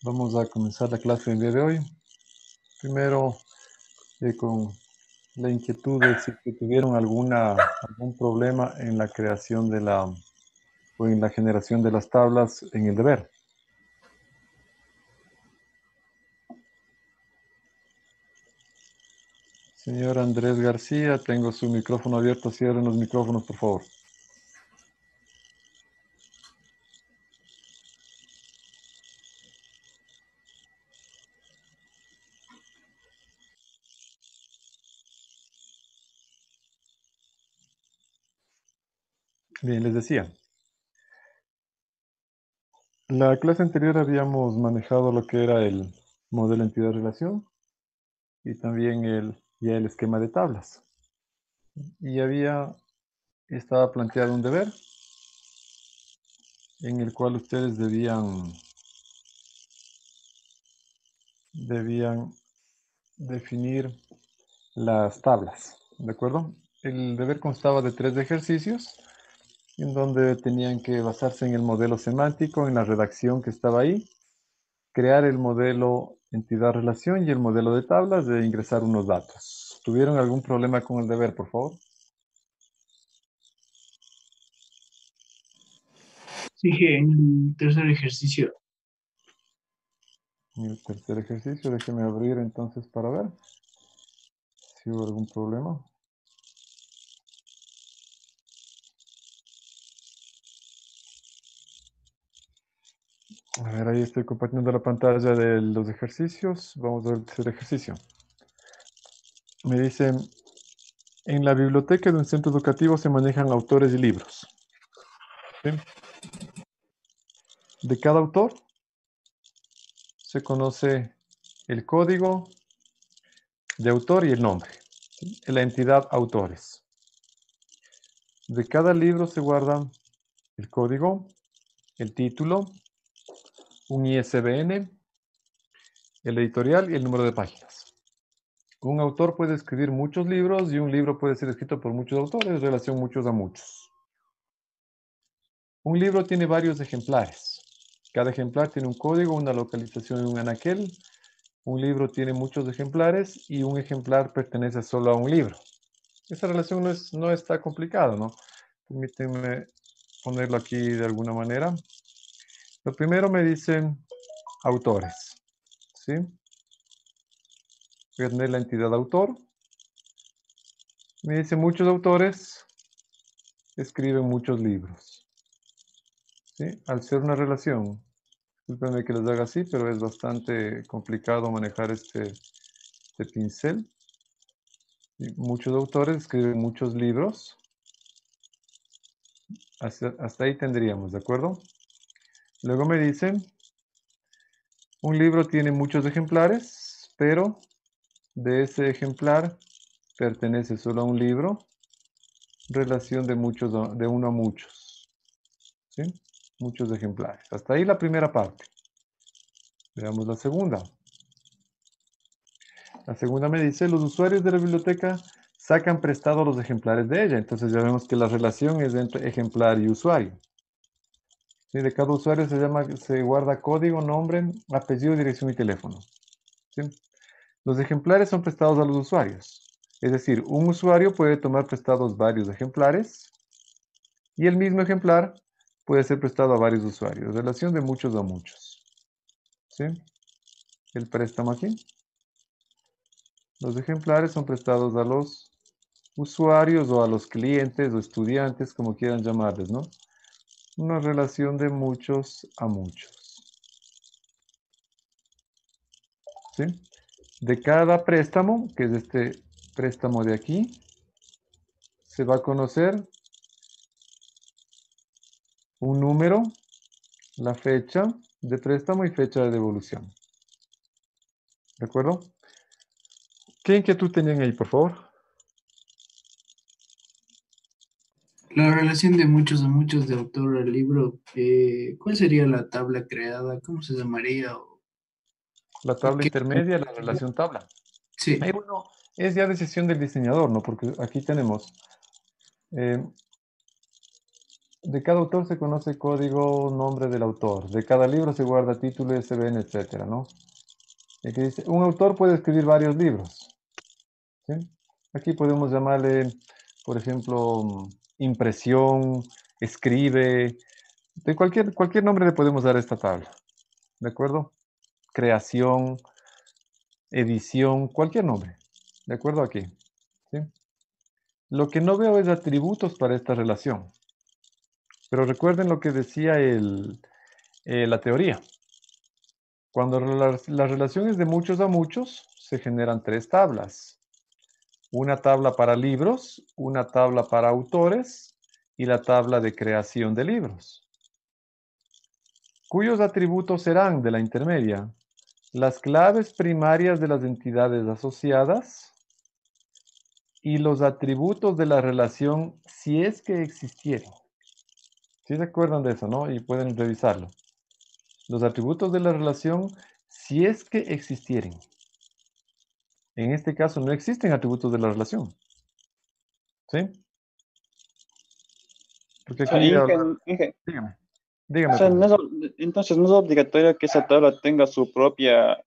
Vamos a comenzar la clase del día de hoy. Primero, con la inquietud de si que tuvieron algún problema en la creación o en la generación de las tablas en el deber. Señor Andrés García, tengo su micrófono abierto. Cierren los micrófonos, por favor. Bien, les decía. La clase anterior habíamos manejado lo que era el modelo entidad-relación y también ya el esquema de tablas. Y estaba planteado un deber en el cual ustedes debían definir las tablas, ¿de acuerdo? El deber constaba de 3 ejercicios en donde tenían que basarse en el modelo semántico, en la redacción que estaba ahí, crear el modelo entidad-relación y el modelo de tablas de ingresar unos datos. ¿Tuvieron algún problema con el deber, por favor? Dije en el tercer ejercicio. En el tercer ejercicio, déjeme abrir entonces para ver si hubo algún problema. A ver, ahí estoy compartiendo la pantalla de los ejercicios. Vamos a ver el tercer ejercicio. Me dice, en la biblioteca de un centro educativo se manejan autores y libros. ¿Sí? De cada autor se conoce el código de autor y el nombre, ¿sí? La entidad autores. De cada libro se guarda el código, el título, un ISBN, el editorial y el número de páginas. Un autor puede escribir muchos libros y un libro puede ser escrito por muchos autores, relación muchos a muchos. Un libro tiene varios ejemplares. Cada ejemplar tiene un código, una localización y un anaquel. Un libro tiene muchos ejemplares y un ejemplar pertenece solo a un libro. Esa relación no está complicada, ¿no? Permítanme ponerlo aquí de alguna manera. Lo primero me dicen autores, ¿sí? Voy a tener la entidad autor. Me dice muchos autores escriben muchos libros, ¿sí? Al ser una relación, discúlpenme que les haga así, pero es bastante complicado manejar este pincel. ¿Sí? Muchos autores escriben muchos libros. Hasta ahí tendríamos, ¿de acuerdo? Luego me dicen, un libro tiene muchos ejemplares, pero de ese ejemplar pertenece solo a un libro, relación de uno a muchos, ¿sí? Muchos ejemplares. Hasta ahí la primera parte. Veamos la segunda. La segunda me dice, los usuarios de la biblioteca sacan prestados los ejemplares de ella. Entonces ya vemos que la relación es entre ejemplar y usuario. ¿Sí? De cada usuario se guarda código, nombre, apellido, dirección y teléfono. ¿Sí? Los ejemplares son prestados a los usuarios. Es decir, un usuario puede tomar prestados varios ejemplares y el mismo ejemplar puede ser prestado a varios usuarios. Relación de muchos a muchos. ¿Sí? El préstamo aquí. Los ejemplares son prestados a los usuarios o a los clientes o estudiantes, como quieran llamarles, ¿no? Una relación de muchos a muchos. ¿Sí? De cada préstamo, que es este préstamo de aquí, se va a conocer un número, la fecha de préstamo y fecha de devolución. ¿De acuerdo? ¿Qué inquietud tenían ahí, por favor? La relación de muchos a muchos de autor al libro, ¿cuál sería la tabla creada? ¿Cómo se llamaría? La ¿Y tabla qué? intermedia, la relación tabla. Ahí, Sí, bueno, es ya decisión del diseñador, ¿no? Porque aquí tenemos De cada autor se conoce código, nombre del autor. De cada libro se guarda título, ISBN, etcétera, ¿no? Y aquí dice, un autor puede escribir varios libros. ¿Sí? Aquí podemos llamarle, por ejemplo, impresión, escribe, de cualquier nombre le podemos dar a esta tabla. ¿De acuerdo? Creación, edición, cualquier nombre. ¿De acuerdo? Aquí. ¿Sí? Lo que no veo es atributos para esta relación. Pero recuerden lo que decía la teoría. Cuando la relación es de muchos a muchos, se generan tres tablas. Una tabla para libros, una tabla para autores y la tabla de creación de libros. Cuyos atributos serán de la intermedia las claves primarias de las entidades asociadas y los atributos de la relación si es que existieran. ¿Sí se acuerdan de eso, no? Y pueden revisarlo. Los atributos de la relación si es que existieren. En este caso no existen atributos de la relación. ¿Sí? Porque O sea, aquí habla... Dígame. o Dígame, sea, por favor. entonces no es obligatorio que esa tabla tenga su propia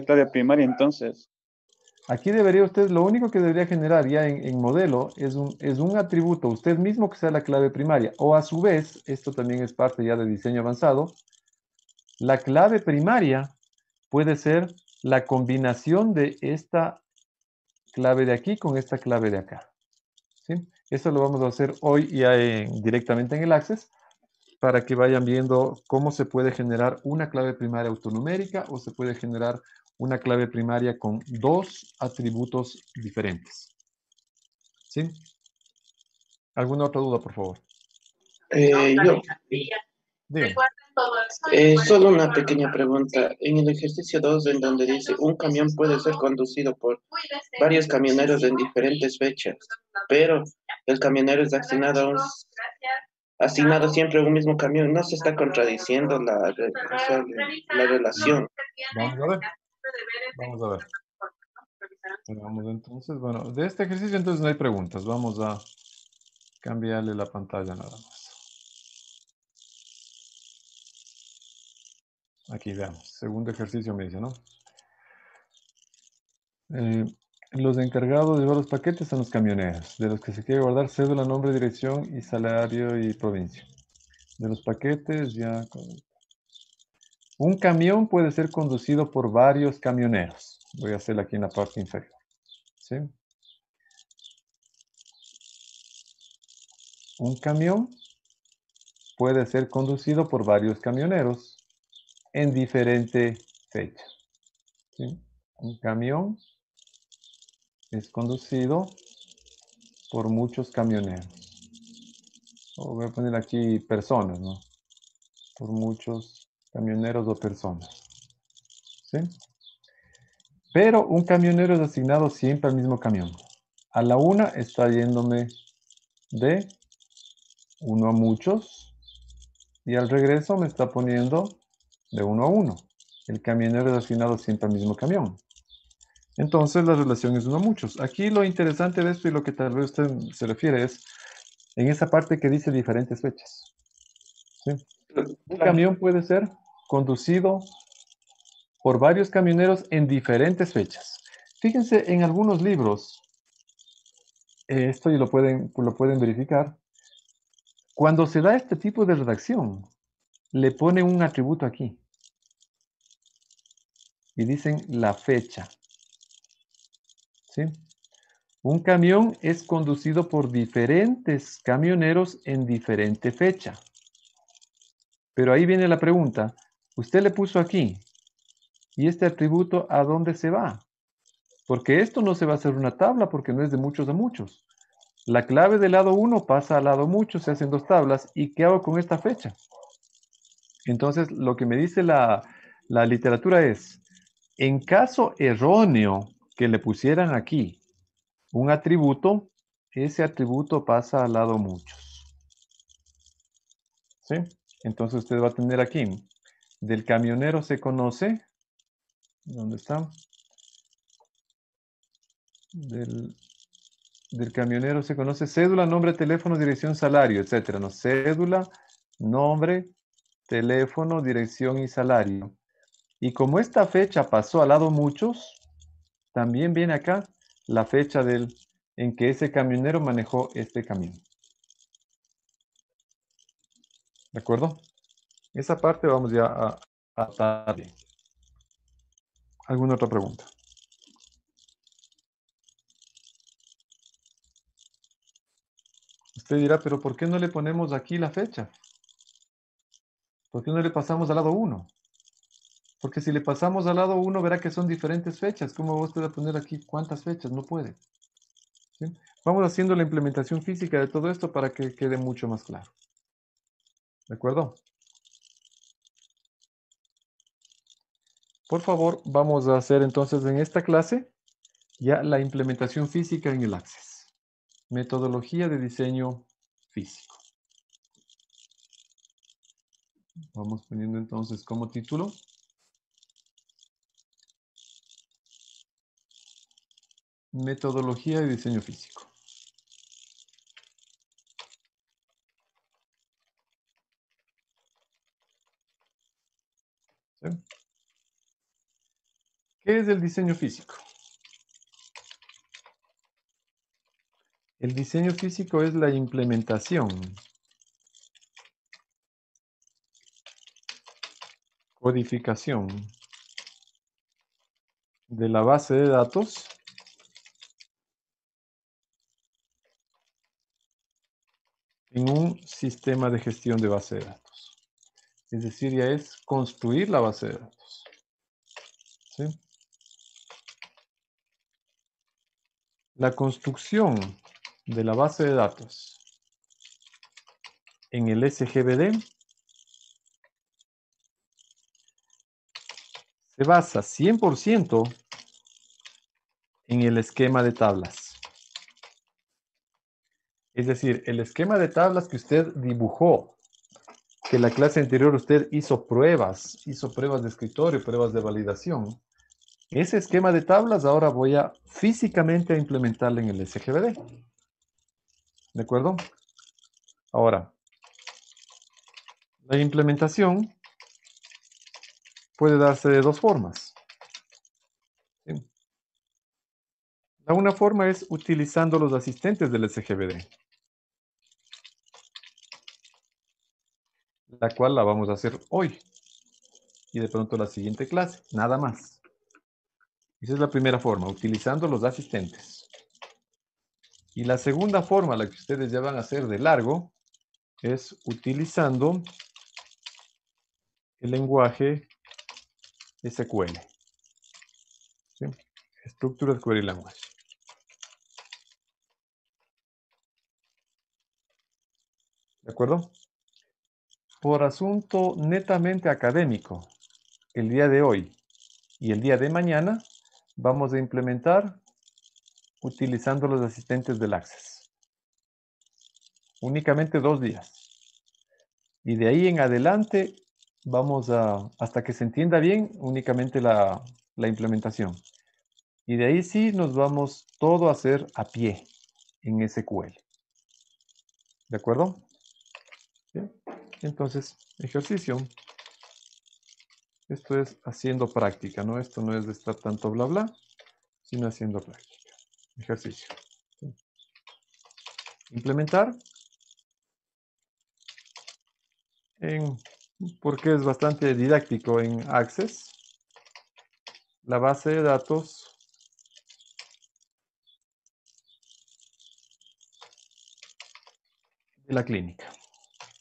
clave primaria, entonces. Aquí debería usted, lo único que debería generar ya en modelo es un atributo, usted mismo que sea la clave primaria. O a su vez, esto también es parte ya de diseño avanzado, la clave primaria puede ser la combinación de esta clave de aquí con esta clave de acá. ¿Sí? Esto lo vamos a hacer hoy ya directamente en el Access para que vayan viendo cómo se puede generar una clave primaria autonumérica o se puede generar una clave primaria con dos atributos diferentes. ¿Sí? ¿Alguna otra duda, por favor? Yo, Dígame. solo una pequeña pregunta. En el ejercicio 2, en donde dice, un camión puede ser conducido por varios camioneros en diferentes fechas, pero el camionero es asignado siempre a un mismo camión. No se está contradiciendo o sea, la relación. Vamos a ver. Vamos a ver. Vamos entonces, bueno, de este ejercicio entonces no hay preguntas. Vamos a cambiarle la pantalla nada más. Aquí veamos. Segundo ejercicio me dice, ¿no? Los encargados de llevar los paquetes son los camioneros, de los que se quiere guardar cédula, nombre, dirección y salario y provincia. De los paquetes ya... Un camión puede ser conducido por varios camioneros. Voy a hacerlo aquí en la parte inferior. ¿Sí? Un camión puede ser conducido por varios camioneros en diferente fecha. ¿Sí? Un camión es conducido por muchos camioneros. O voy a poner aquí personas, ¿no? Por muchos camioneros o personas. ¿Sí? Pero un camionero es asignado siempre al mismo camión. A la una está yéndome de uno a muchos y al regreso me está poniendo de uno a uno. El camionero es asignado siempre al mismo camión. Entonces la relación es uno a muchos. Aquí lo interesante de esto y lo que tal vez usted se refiere es en esa parte que dice diferentes fechas. ¿Sí? Un Claro. camión puede ser conducido por varios camioneros en diferentes fechas. Fíjense, en algunos libros, esto y lo pueden verificar, cuando se da este tipo de redacción, le ponen un atributo aquí y dicen la fecha. ¿Sí? Un camión es conducido por diferentes camioneros en diferente fecha. Pero ahí viene la pregunta, usted le puso aquí, ¿y este atributo a dónde se va? Porque esto no se va a hacer una tabla porque no es de muchos a muchos. La clave del lado 1 pasa al lado muchos, se hacen dos tablas. ¿Y qué hago con esta fecha? Entonces, lo que me dice la literatura es, en caso erróneo que le pusieran aquí un atributo, ese atributo pasa al lado muchos. ¿Sí? Entonces usted va a tener aquí, del camionero se conoce, ¿dónde está? Del del camionero se conoce cédula, nombre, teléfono, dirección, salario, etcétera. No, cédula, nombre, teléfono, dirección y salario. Y como esta fecha pasó al lado muchos, también viene acá la fecha en que ese camionero manejó este camión. ¿De acuerdo? Esa parte vamos ya a atar bien. ¿Alguna otra pregunta? Usted dirá, pero ¿por qué no le ponemos aquí la fecha? ¿Por qué no le pasamos al lado 1? Porque si le pasamos al lado 1, verá que son diferentes fechas. ¿Cómo va usted a poner aquí cuántas fechas? No puede. ¿Sí? Vamos haciendo la implementación física de todo esto para que quede mucho más claro. ¿De acuerdo? Por favor, vamos a hacer entonces en esta clase ya la implementación física en el Access. Metodología de diseño físico. Vamos poniendo entonces como título. Metodología de diseño físico. ¿Sí? ¿Qué es el diseño físico? El diseño físico es la implementación, codificación de la base de datos en un sistema de gestión de base de datos. Es decir, ya es construir la base de datos. ¿Sí? La construcción de la base de datos en el SGBD se basa 100% en el esquema de tablas. Es decir, el esquema de tablas que usted dibujó, que la clase anterior usted hizo pruebas de escritorio, pruebas de validación. Ese esquema de tablas ahora voy a físicamente a implementarlo en el SGBD. ¿De acuerdo? Ahora, la implementación puede darse de dos formas. ¿Sí? Una forma es utilizando los asistentes del SGBD, la cual la vamos a hacer hoy y de pronto la siguiente clase, nada más. Esa es la primera forma, utilizando los asistentes. Y la segunda forma, la que ustedes ya van a hacer de largo, es utilizando el lenguaje SQL. ¿Sí? Structured Query Language. ¿De acuerdo? Por asunto netamente académico, el día de hoy y el día de mañana vamos a implementar utilizando los asistentes del Access. Únicamente 2 días. Y de ahí en adelante vamos hasta que se entienda bien, únicamente la implementación. Y de ahí sí nos vamos todo a hacer a pie en SQL. ¿De acuerdo? ¿Sí? Entonces, ejercicio. Esto es haciendo práctica, ¿no? Esto no es de estar tanto bla bla, sino haciendo práctica. Ejercicio. ¿Sí? Implementar. Porque es bastante didáctico en Access. La base de datos de la clínica.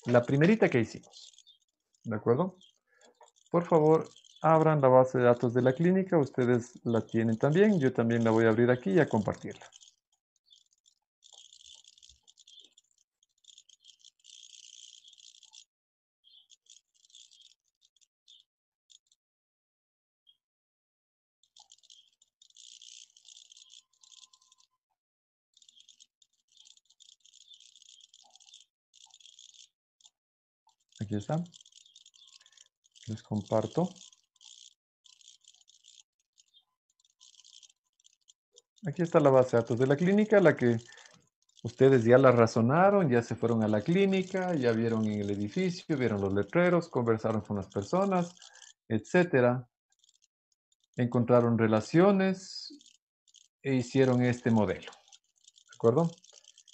La primerita que hicimos. ¿De acuerdo? Por favor, abran la base de datos de la clínica. Ustedes la tienen también. Yo también la voy a abrir aquí y a compartirla. Aquí está. Les comparto. Aquí está la base de datos de la clínica, la que Ustedes ya la razonaron, ya se fueron a la clínica, ya vieron en el edificio, vieron los letreros, conversaron con las personas, etcétera. Encontraron relaciones e hicieron este modelo. ¿De acuerdo?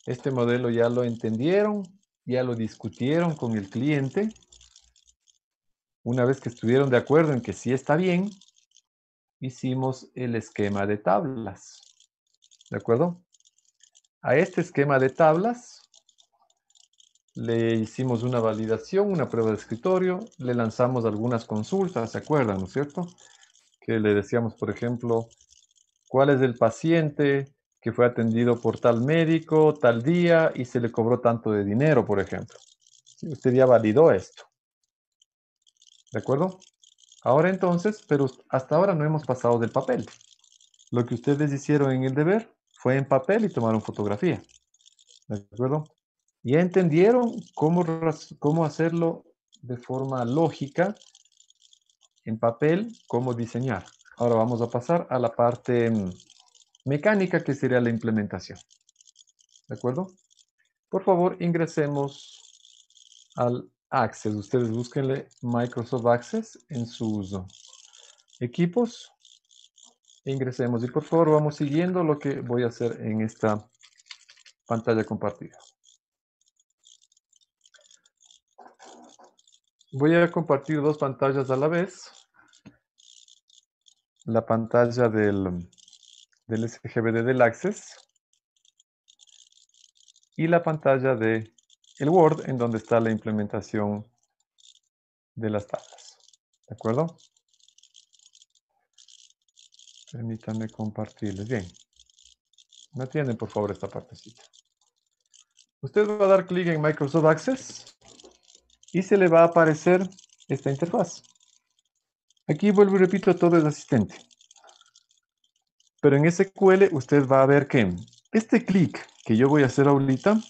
Este modelo ya lo entendieron, ya lo discutieron con el cliente. Una vez que estuvieron de acuerdo en que sí está bien, hicimos el esquema de tablas. ¿De acuerdo? A este esquema de tablas le hicimos una validación, una prueba de escritorio, le lanzamos algunas consultas, ¿se acuerdan, no es cierto? Que le decíamos, por ejemplo, ¿cuál es el paciente que fue atendido por tal médico, tal día, y se le cobró tanto de dinero, por ejemplo? ¿Sí? Usted ya validó esto. ¿De acuerdo? Ahora entonces, pero hasta ahora no hemos pasado del papel. Lo que ustedes hicieron en el deber fue en papel y tomaron fotografía. ¿De acuerdo? Ya entendieron cómo hacerlo de forma lógica en papel, cómo diseñar. Ahora vamos a pasar a la parte mecánica, que sería la implementación. ¿De acuerdo? Por favor, ingresemos al Access. Ustedes búsquenle Microsoft Access en sus equipos. Ingresemos y por favor vamos siguiendo lo que voy a hacer en esta pantalla compartida. Voy a compartir dos pantallas a la vez. La pantalla del SGBD del Access y la pantalla de el Word, en donde está la implementación de las tablas. ¿De acuerdo? Permítanme compartirles. Bien. ¿Me atienden, por favor, esta partecita? Usted va a dar clic en Microsoft Access y se le va a aparecer esta interfaz. Aquí vuelvo y repito, todo es asistente. Pero en SQL usted va a ver que este clic que yo voy a hacer ahorita,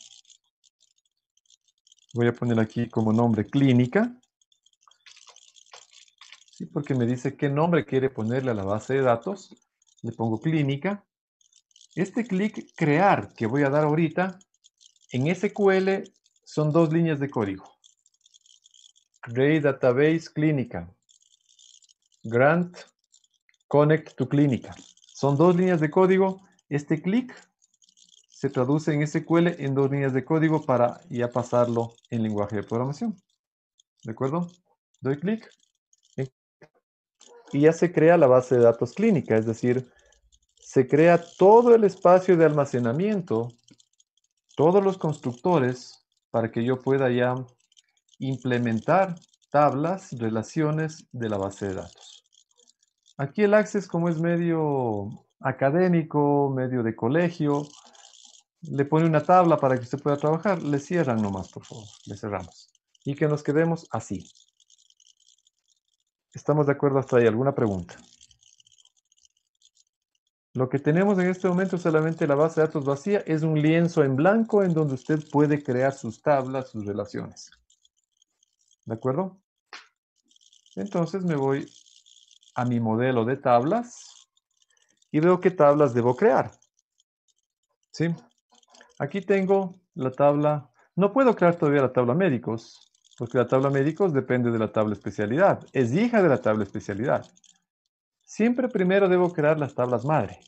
voy a poner aquí como nombre clínica, ¿sí? Porque me dice qué nombre quiere ponerle a la base de datos. Le pongo clínica. Este clic crear que voy a dar ahorita, en SQL son dos líneas de código. Create Database Clínica. Grant Connect to Clínica. Son dos líneas de código. Este clic se traduce en SQL en dos líneas de código para ya pasarlo en lenguaje de programación. ¿De acuerdo? Doy clic y ya se crea la base de datos clínica, es decir, se crea todo el espacio de almacenamiento, todos los constructores, para que yo pueda ya implementar tablas, relaciones de la base de datos. Aquí el Access, como es medio académico, medio de colegio, le pone una tabla para que usted pueda trabajar. Le cierran nomás, por favor. Le cerramos. Y que nos quedemos así. ¿Estamos de acuerdo hasta ahí? ¿Alguna pregunta? Lo que tenemos en este momento es solamente la base de datos vacía. Es un lienzo en blanco en donde usted puede crear sus tablas, sus relaciones. ¿De acuerdo? Entonces me voy a mi modelo de tablas y veo qué tablas debo crear. ¿Sí? Aquí tengo la tabla. No puedo crear todavía la tabla médicos, porque la tabla médicos depende de la tabla especialidad. Es hija de la tabla especialidad. Siempre primero debo crear las tablas madre.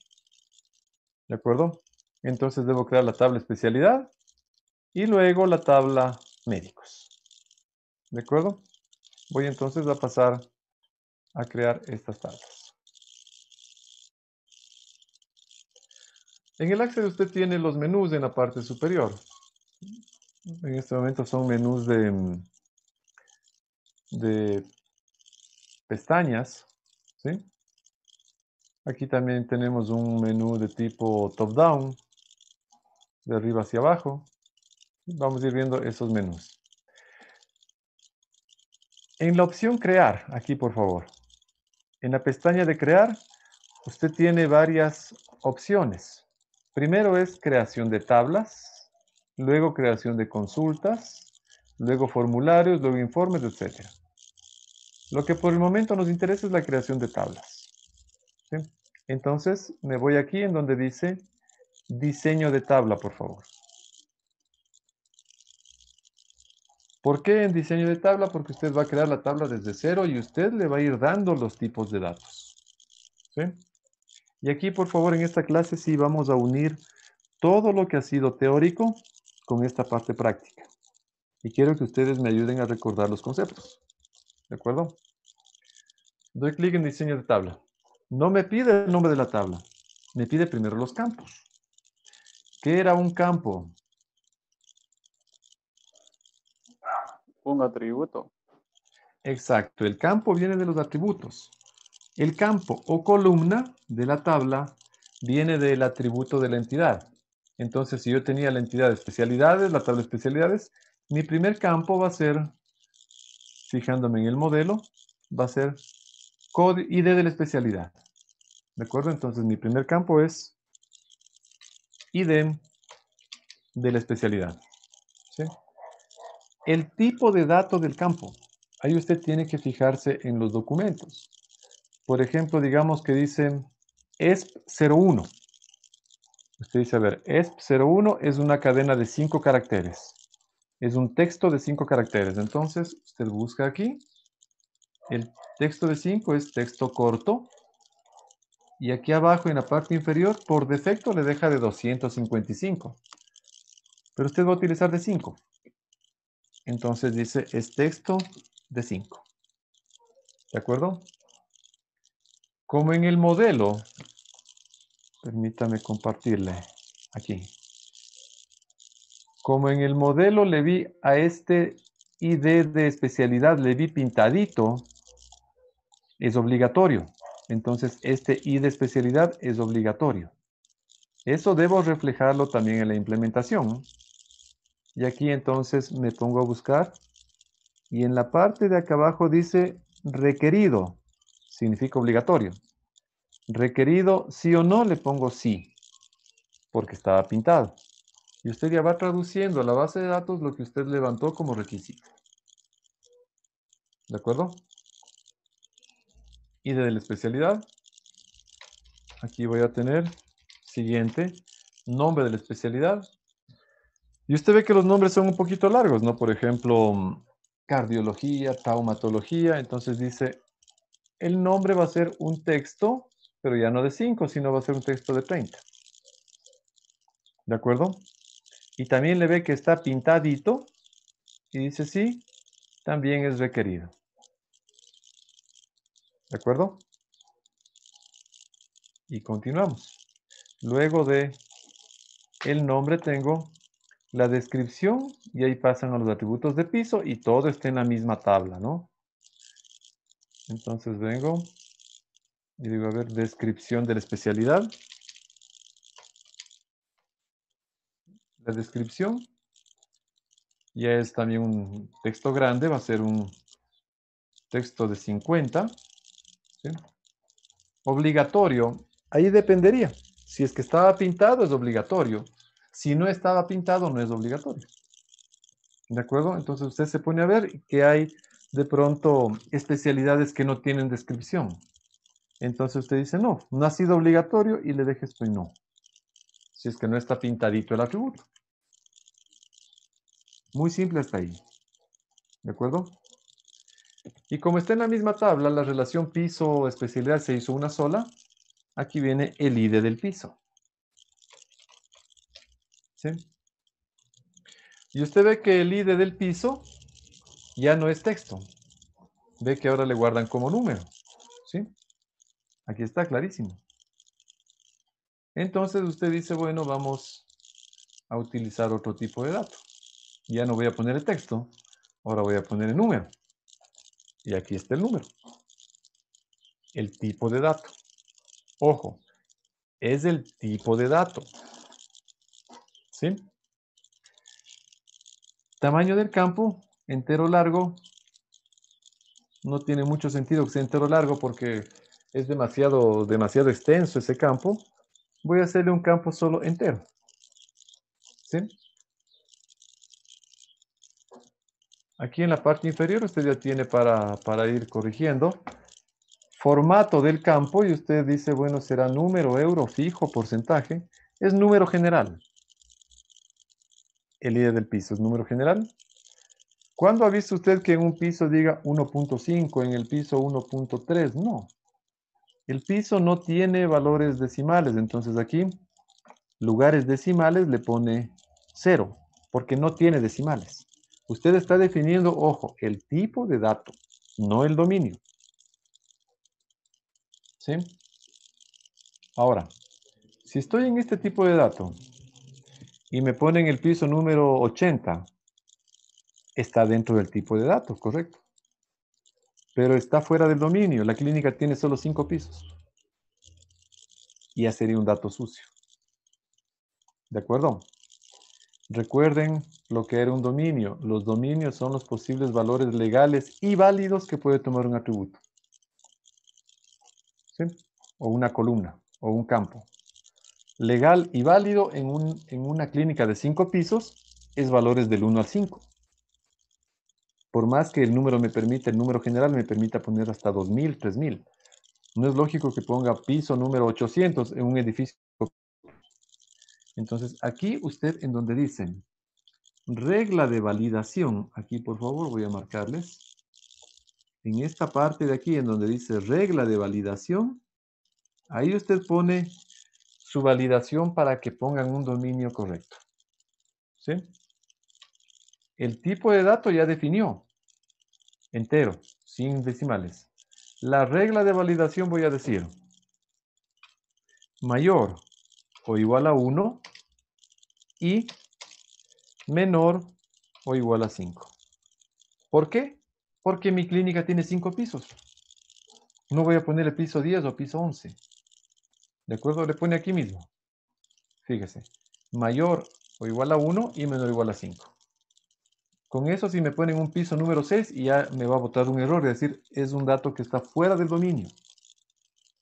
¿De acuerdo? Entonces debo crear la tabla especialidad y luego la tabla médicos. ¿De acuerdo? Voy entonces a pasar a crear estas tablas. En el Access usted tiene los menús en la parte superior. En este momento son menús de pestañas, ¿sí? Aquí también tenemos un menú de tipo top-down, de arriba hacia abajo. Vamos a ir viendo esos menús. En la opción crear, aquí por favor. En la pestaña de crear, usted tiene varias opciones. Primero es creación de tablas, luego creación de consultas, luego formularios, luego informes, etc. Lo que por el momento nos interesa es la creación de tablas. ¿Sí? Entonces me voy aquí en donde dice diseño de tabla, por favor. ¿Por qué en diseño de tabla? Porque usted va a crear la tabla desde cero y usted le va a ir dando los tipos de datos. ¿Sí? Y aquí, por favor, en esta clase sí vamos a unir todo lo que ha sido teórico con esta parte práctica. Y quiero que ustedes me ayuden a recordar los conceptos. ¿De acuerdo? Doy clic en diseño de tabla. No me pide el nombre de la tabla. Me pide primero los campos. ¿Qué era un campo? Un atributo. Exacto, el campo viene de los atributos. El campo o columna de la tabla viene del atributo de la entidad. Entonces, si yo tenía la entidad de especialidades, la tabla de especialidades, mi primer campo va a ser, fijándome en el modelo, va a ser ID de la especialidad. ¿De acuerdo? Entonces, mi primer campo es ID de la especialidad. ¿Sí? El tipo de dato del campo. Ahí usted tiene que fijarse en los documentos. Por ejemplo, digamos que dice ESP01. Usted dice, a ver, ESP01 es una cadena de 5 caracteres. Es un texto de 5 caracteres. Entonces, usted busca aquí. El texto de 5 es texto corto. Y aquí abajo, en la parte inferior, por defecto le deja de 255. Pero usted va a utilizar de 5. Entonces dice, es texto de 5. ¿De acuerdo? Como en el modelo, permítame compartirle aquí. Como en el modelo le vi a este ID de especialidad, le vi pintadito, es obligatorio. Entonces, este ID de especialidad es obligatorio. Eso debo reflejarlo también en la implementación. Y aquí entonces me pongo a buscar. Y en la parte de acá abajo dice requerido. Significa obligatorio. Requerido sí o no, le pongo sí. Porque estaba pintado. Y usted ya va traduciendo a la base de datos lo que usted levantó como requisito. ¿De acuerdo? ID de la especialidad. Aquí voy a tener siguiente, nombre de la especialidad. Y usted ve que los nombres son un poquito largos, ¿no? Por ejemplo, cardiología, traumatología. Entonces dice, el nombre va a ser un texto, pero ya no de 5, sino va a ser un texto de 30. ¿De acuerdo? Y también le ve que está pintadito y dice sí, también es requerido. ¿De acuerdo? Y continuamos. Luego de el nombre tengo la descripción y ahí pasan a los atributos de piso y todo está en la misma tabla, ¿no? Entonces vengo y digo, a ver, descripción de la especialidad. La descripción ya es también un texto grande, va a ser un texto de 50. ¿Sí? Obligatorio, ahí dependería. Si es que estaba pintado es obligatorio. Si no estaba pintado no es obligatorio. ¿De acuerdo? Entonces usted se pone a ver que hay de pronto especialidades que no tienen descripción. Entonces usted dice, no, no ha sido obligatorio y le deja esto y no. Si es que no está pintadito el atributo. Muy simple hasta ahí. ¿De acuerdo? Y como está en la misma tabla, la relación piso-especialidad se hizo una sola. Aquí viene el ID del piso. ¿Sí? Y usted ve que el ID del piso ya no es texto. Ve que ahora le guardan como número. ¿Sí? Aquí está clarísimo. Entonces usted dice, bueno, vamos a utilizar otro tipo de dato. Ya no voy a poner el texto, ahora voy a poner el número. Y aquí está el número. El tipo de dato. Ojo, es el tipo de dato. ¿Sí? Tamaño del campo, entero largo. No tiene mucho sentido que sea entero largo porque es demasiado extenso ese campo. Voy a hacerle un campo solo entero. ¿Sí? Aquí en la parte inferior usted ya tiene para ir corrigiendo. Formato del campo y usted dice, bueno, será número, euro, fijo, porcentaje. Es número general. El ID del piso es número general. ¿Cuándo ha visto usted que en un piso diga 1.5, en el piso 1.3? No. El piso no tiene valores decimales, entonces aquí, lugares decimales le pone 0, porque no tiene decimales. Usted está definiendo, ojo, el tipo de dato, no el dominio. ¿Sí? Ahora, si estoy en este tipo de dato y me ponen el piso número 80, está dentro del tipo de dato, correcto. Pero está fuera del dominio. La clínica tiene solo 5 pisos. Y ya sería un dato sucio. ¿De acuerdo? Recuerden lo que era un dominio. Los dominios son los posibles valores legales y válidos que puede tomar un atributo. ¿Sí? O una columna, o un campo. Legal y válido en una clínica de 5 pisos es valores del 1 al 5. Por más que el número me permita, el número general me permita poner hasta 2000, 3000. No es lógico que ponga piso número 800 en un edificio. Entonces, aquí usted en donde dicen regla de validación, aquí por favor voy a marcarles. En esta parte de aquí en donde dice regla de validación, ahí usted pone su validación para que pongan un dominio correcto. ¿Sí? El tipo de dato ya definió. Entero, sin decimales. La regla de validación voy a decir mayor o igual a 1 y menor o igual a 5. ¿Por qué? Porque mi clínica tiene 5 pisos. No voy a ponerle piso 10 o piso 11. ¿De acuerdo? Le pone aquí mismo. Fíjese. Mayor o igual a 1 y menor o igual a 5. Con eso si me ponen un piso número 6 y ya me va a botar un error. Es decir, es un dato que está fuera del dominio.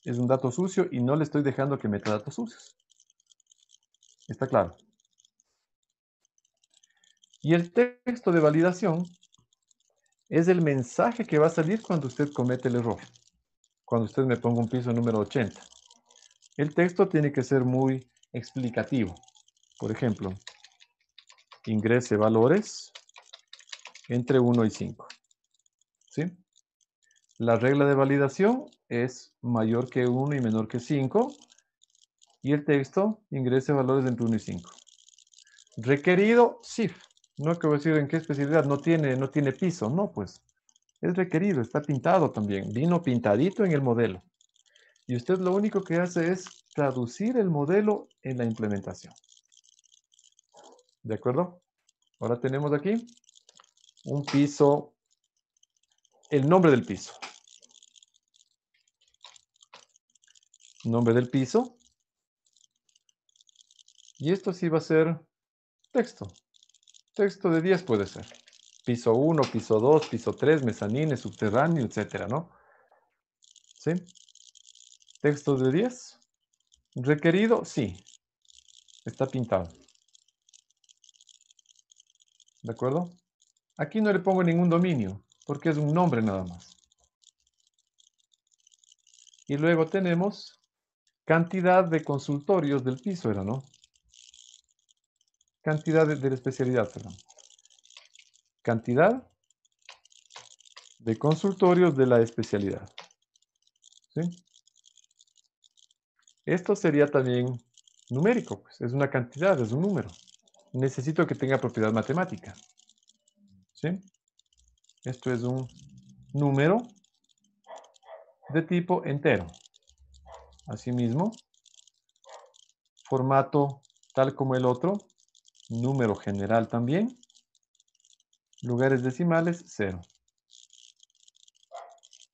Es un dato sucio y no le estoy dejando que meta datos sucios. ¿Está claro? Y el texto de validación es el mensaje que va a salir cuando usted comete el error. Cuando usted me ponga un piso número 80. El texto tiene que ser muy explicativo. Por ejemplo, ingrese valores entre 1 y 5. ¿Sí? La regla de validación es mayor que 1 y menor que 5. Y el texto ingrese valores entre 1 y 5. Requerido, sí. No que voy a decir en qué especialidad, no tiene piso. No, pues. Es requerido, está pintado también. Vino pintadito en el modelo. Y usted lo único que hace es traducir el modelo en la implementación. ¿De acuerdo? Ahora tenemos aquí un piso, el nombre del piso. Nombre del piso. Y esto sí va a ser texto. Texto de 10 puede ser. Piso 1, piso 2, piso 3, mezanine, subterráneo, etcétera, ¿no? ¿Sí? Texto de 10. Requerido, sí. Está pintado. ¿De acuerdo? Aquí no le pongo ningún dominio, porque es un nombre nada más. Y luego tenemos cantidad de consultorios del piso, ¿era, no? Cantidad de la especialidad, perdón. Cantidad de consultorios de la especialidad. ¿Sí? Esto sería también numérico, pues. Es una cantidad, es un número. Necesito que tenga propiedad matemática. ¿Sí? Esto es un número de tipo entero. Asimismo, formato tal como el otro, número general también, lugares decimales, 0.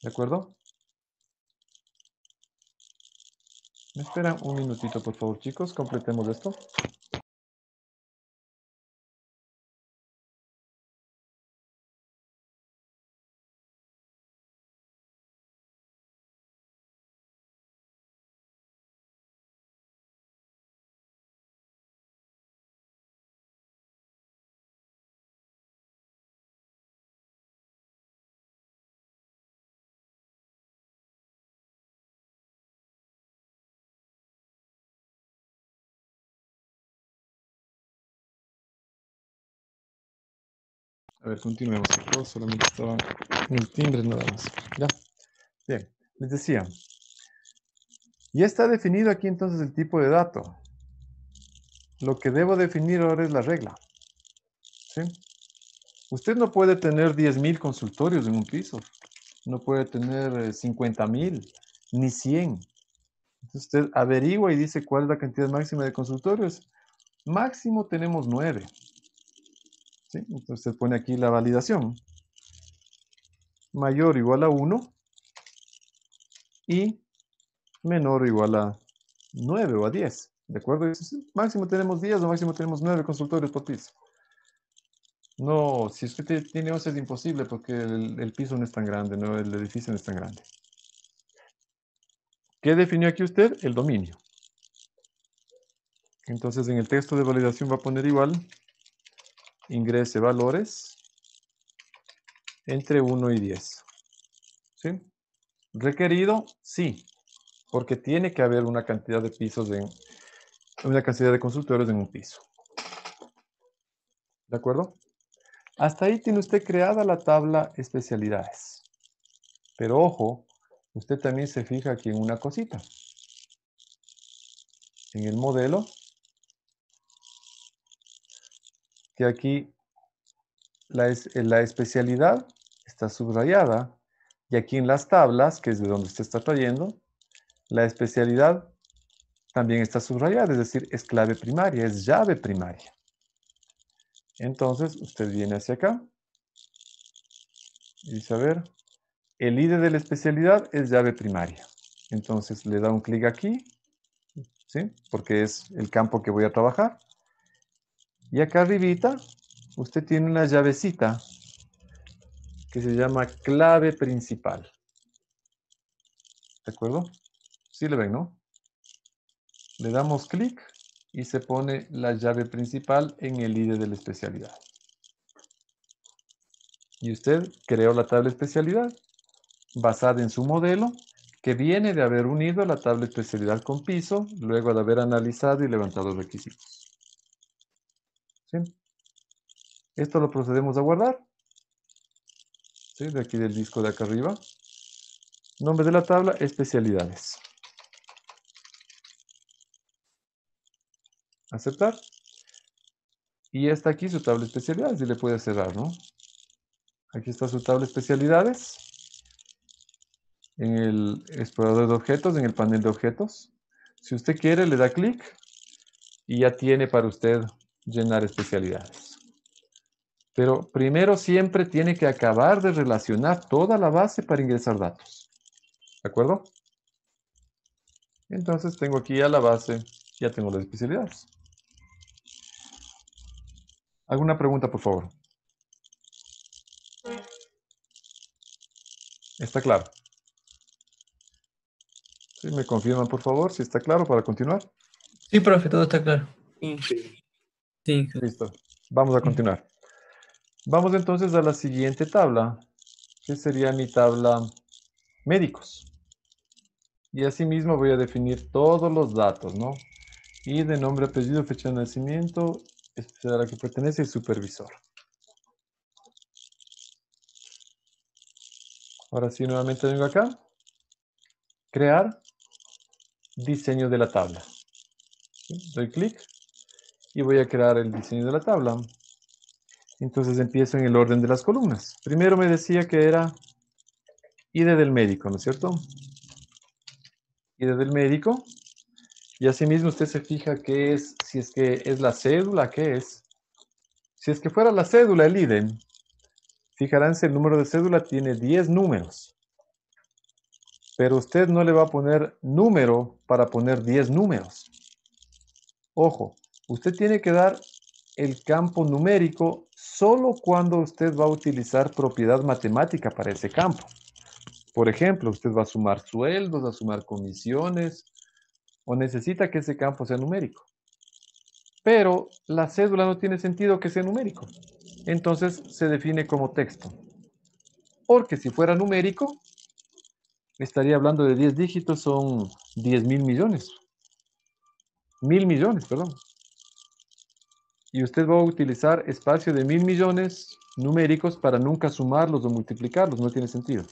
¿De acuerdo? ¿Me esperan un minutito, por favor, chicos? Completemos esto. A ver, continuemos. Yo solamente estaba en el timbre nada más. Ya. Bien. Les decía. Ya está definido aquí entonces el tipo de dato. Lo que debo definir ahora es la regla. ¿Sí? Usted no puede tener 10.000 consultorios en un piso. No puede tener 50.000, ni 100. Entonces usted averigua y dice cuál es la cantidad máxima de consultorios. Máximo tenemos 9. ¿Sí? Entonces usted pone aquí la validación. Mayor o igual a 1 y menor o igual a 9 o a 10. ¿De acuerdo? Máximo tenemos 10 o máximo tenemos 9 consultorios por piso. No, si usted tiene 11 es imposible porque el piso no es tan grande, ¿no? El edificio no es tan grande. ¿Qué definió aquí usted? El dominio. Entonces en el texto de validación va a poner igual, ingrese valores entre 1 y 10. ¿Sí? ¿Requerido? Sí, porque tiene que haber una cantidad de pisos una cantidad de consultorios en un piso. ¿De acuerdo? Hasta ahí tiene usted creada la tabla especialidades. Pero ojo, usted también se fija aquí en una cosita. En el modelo, que aquí la especialidad está subrayada y aquí en las tablas, que es de donde usted está trayendo, la especialidad también está subrayada, es decir, es clave primaria, es llave primaria. Entonces, usted viene hacia acá y dice, a ver, el ID de la especialidad es llave primaria. Entonces, le da un clic aquí, ¿sí? Porque es el campo que voy a trabajar. Y acá arribita, usted tiene una llavecita que se llama clave principal. ¿De acuerdo? Sí le ven, ¿no? Le damos clic y se pone la llave principal en el ID de la especialidad. Y usted creó la tabla especialidad basada en su modelo que viene de haber unido la tabla especialidad con piso, luego de haber analizado y levantado los requisitos. ¿Sí? Esto lo procedemos a guardar. ¿Sí? De aquí del disco de acá arriba. Nombre de la tabla, especialidades. Aceptar. Y está aquí su tabla especialidades y le puede cerrar, ¿no? Aquí está su tabla especialidades. En el explorador de objetos, en el panel de objetos. Si usted quiere, le da clic y ya tiene para usted llenar especialidades. Pero primero siempre tiene que acabar de relacionar toda la base para ingresar datos. ¿De acuerdo? Entonces tengo aquí ya la base, ya tengo las especialidades. ¿Alguna pregunta, por favor? ¿Está claro? ¿Sí? ¿Me confirman, por favor, si está claro para continuar? Sí, profe, todo está claro. Sí. Sí. Listo. Vamos a continuar. Vamos entonces a la siguiente tabla, que sería mi tabla médicos. Y asimismo voy a definir todos los datos, ¿no? Y de nombre, apellido, fecha de nacimiento, especial a la que pertenece y supervisor. Ahora sí, nuevamente vengo acá. Crear diseño de la tabla. ¿Sí? Doy clic y voy a crear el diseño de la tabla. Entonces empiezo en el orden de las columnas. Primero me decía que era ID del médico, ¿no es cierto? ID del médico. Y asimismo usted se fija qué es, si es que es la cédula, ¿qué es? Si es que fuera la cédula, el ID, fijaránse, el número de cédula tiene 10 números. Pero usted no le va a poner número para poner 10 números. Ojo, usted tiene que dar el campo numérico solo cuando usted va a utilizar propiedad matemática para ese campo. Por ejemplo, usted va a sumar sueldos, va a sumar comisiones, o necesita que ese campo sea numérico. Pero la cédula no tiene sentido que sea numérico. Entonces se define como texto. Porque si fuera numérico, estaría hablando de 10 dígitos, son 10.000 millones. 1.000 millones, perdón. Y usted va a utilizar espacio de 1.000 millones numéricos para nunca sumarlos o multiplicarlos. No tiene sentido.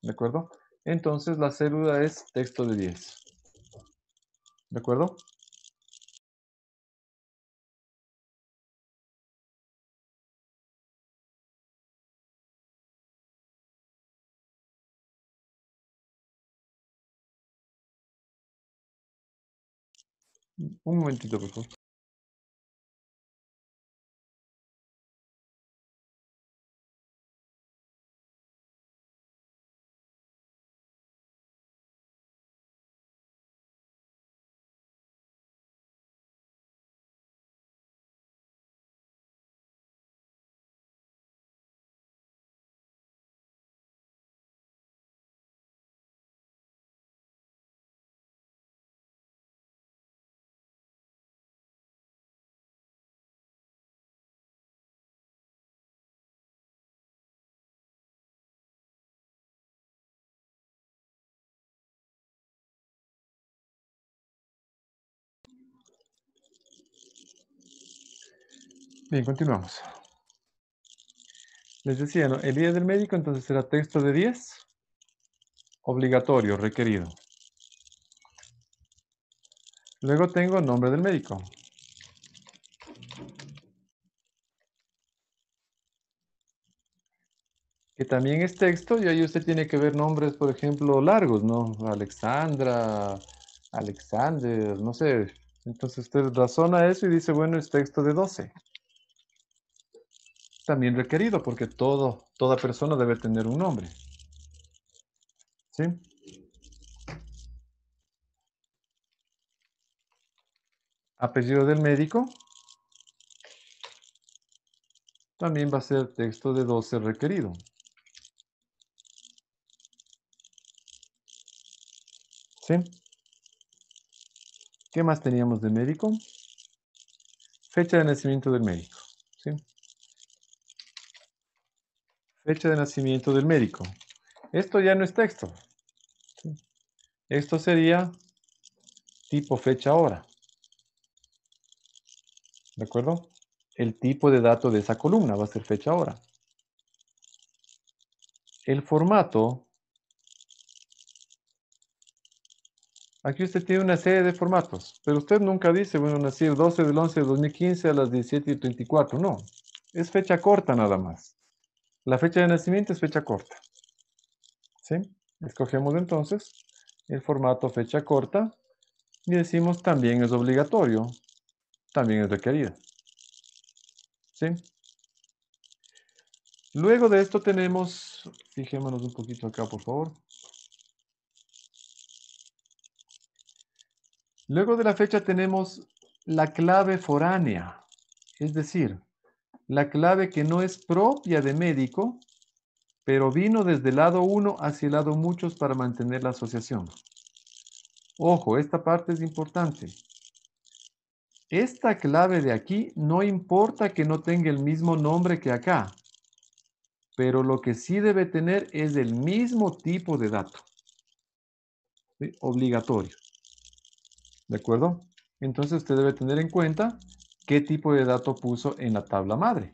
¿De acuerdo? Entonces la célula es texto de 10. ¿De acuerdo? Un momentito, por favor. Bien, continuamos. Les decía, ¿no? El día del médico, entonces será texto de 10. Obligatorio, requerido. Luego tengo nombre del médico. Que también es texto y ahí usted tiene que ver nombres, por ejemplo, largos, ¿no? Alexandra, Alexander, no sé. Entonces usted razona eso y dice, bueno, es texto de 12. También requerido porque toda persona debe tener un nombre. ¿Sí? Apellido del médico. También va a ser texto de 12 requerido. ¿Sí? ¿Qué más teníamos de médico? Fecha de nacimiento del médico. ¿Sí? Fecha de nacimiento del médico. Esto ya no es texto. ¿Sí? Esto sería tipo fecha hora. ¿De acuerdo? El tipo de dato de esa columna va a ser fecha hora. El formato. Aquí usted tiene una serie de formatos, pero usted nunca dice, bueno, nací el 12 del 11 de 2015 a las 17:34. No, es fecha corta nada más. La fecha de nacimiento es fecha corta. ¿Sí? Escogemos entonces el formato fecha corta y decimos también es obligatorio, también es requerido. ¿Sí? Luego de esto tenemos, fijémonos un poquito acá, por favor. Luego de la fecha tenemos la clave foránea, es decir, la clave que no es propia de médico, pero vino desde el lado 1 hacia el lado muchos para mantener la asociación. Ojo, esta parte es importante. Esta clave de aquí no importa que no tenga el mismo nombre que acá, pero lo que sí debe tener es el mismo tipo de dato. ¿Sí? Obligatorio. ¿De acuerdo? Entonces usted debe tener en cuenta qué tipo de dato puso en la tabla madre.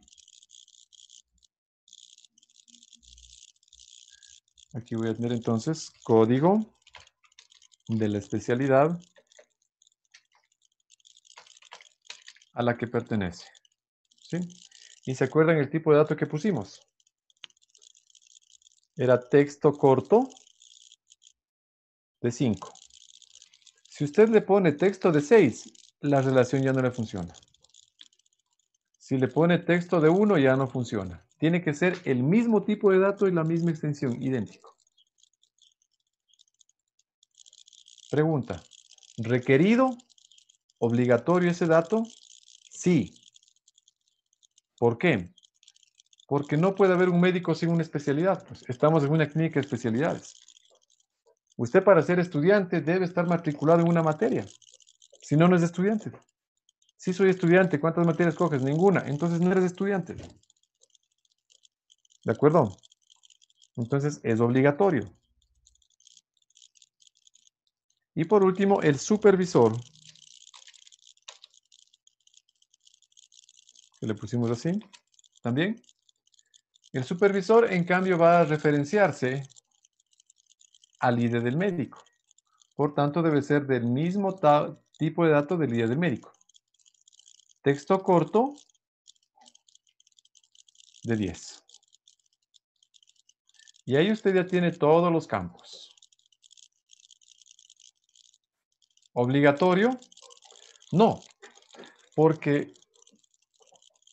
Aquí voy a tener entonces código de la especialidad a la que pertenece. ¿Sí? ¿Y se acuerdan el tipo de dato que pusimos? Era texto corto de 5. Si usted le pone texto de 6, la relación ya no le funciona. Si le pone texto de 1, ya no funciona. Tiene que ser el mismo tipo de dato y la misma extensión, idéntico. Pregunta, ¿requerido, obligatorio ese dato? Sí. ¿Por qué? Porque no puede haber un médico sin una especialidad. Pues estamos en una clínica de especialidades. Usted para ser estudiante debe estar matriculado en una materia. Si no, no es estudiante. Si soy estudiante, ¿cuántas materias coges? Ninguna. Entonces no eres estudiante. ¿De acuerdo? Entonces es obligatorio. Y por último, el supervisor. Que le pusimos así. También El supervisor, en cambio, va a referenciarse al ID del médico. Por tanto, debe ser del mismo tipo de dato del ID del médico. Texto corto de 10. Y ahí usted ya tiene todos los campos. ¿Obligatorio? No, porque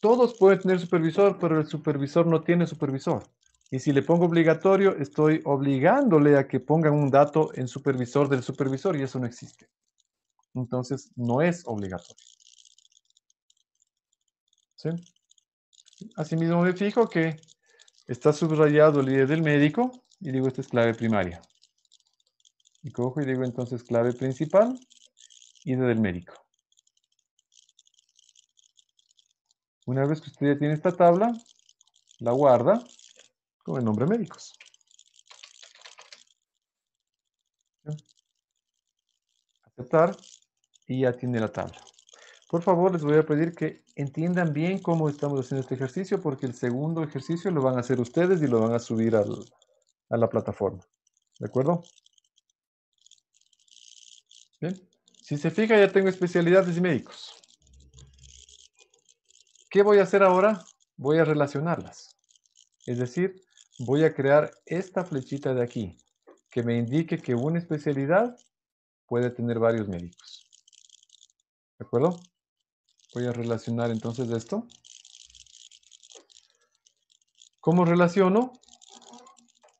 todos pueden tener supervisor, pero el supervisor no tiene supervisor. Y si le pongo obligatorio, estoy obligándole a que pongan un dato en supervisor del supervisor y eso no existe. Entonces, no es obligatorio. ¿Sí? Asimismo, me fijo que está subrayado el ID del médico y digo, esta es clave primaria. Y cojo y digo entonces clave principal, ID del médico. Una vez que usted ya tiene esta tabla, la guarda con el nombre médicos. Aceptar y ya tiene la tabla. Por favor, les voy a pedir que entiendan bien cómo estamos haciendo este ejercicio porque el segundo ejercicio lo van a hacer ustedes y lo van a subir a la plataforma. ¿De acuerdo? Bien. Si se fija, ya tengo especialidades y médicos. ¿Qué voy a hacer ahora? Voy a relacionarlas. Es decir, voy a crear esta flechita de aquí que me indique que una especialidad puede tener varios médicos. ¿De acuerdo? Voy a relacionar entonces esto. ¿Cómo relaciono?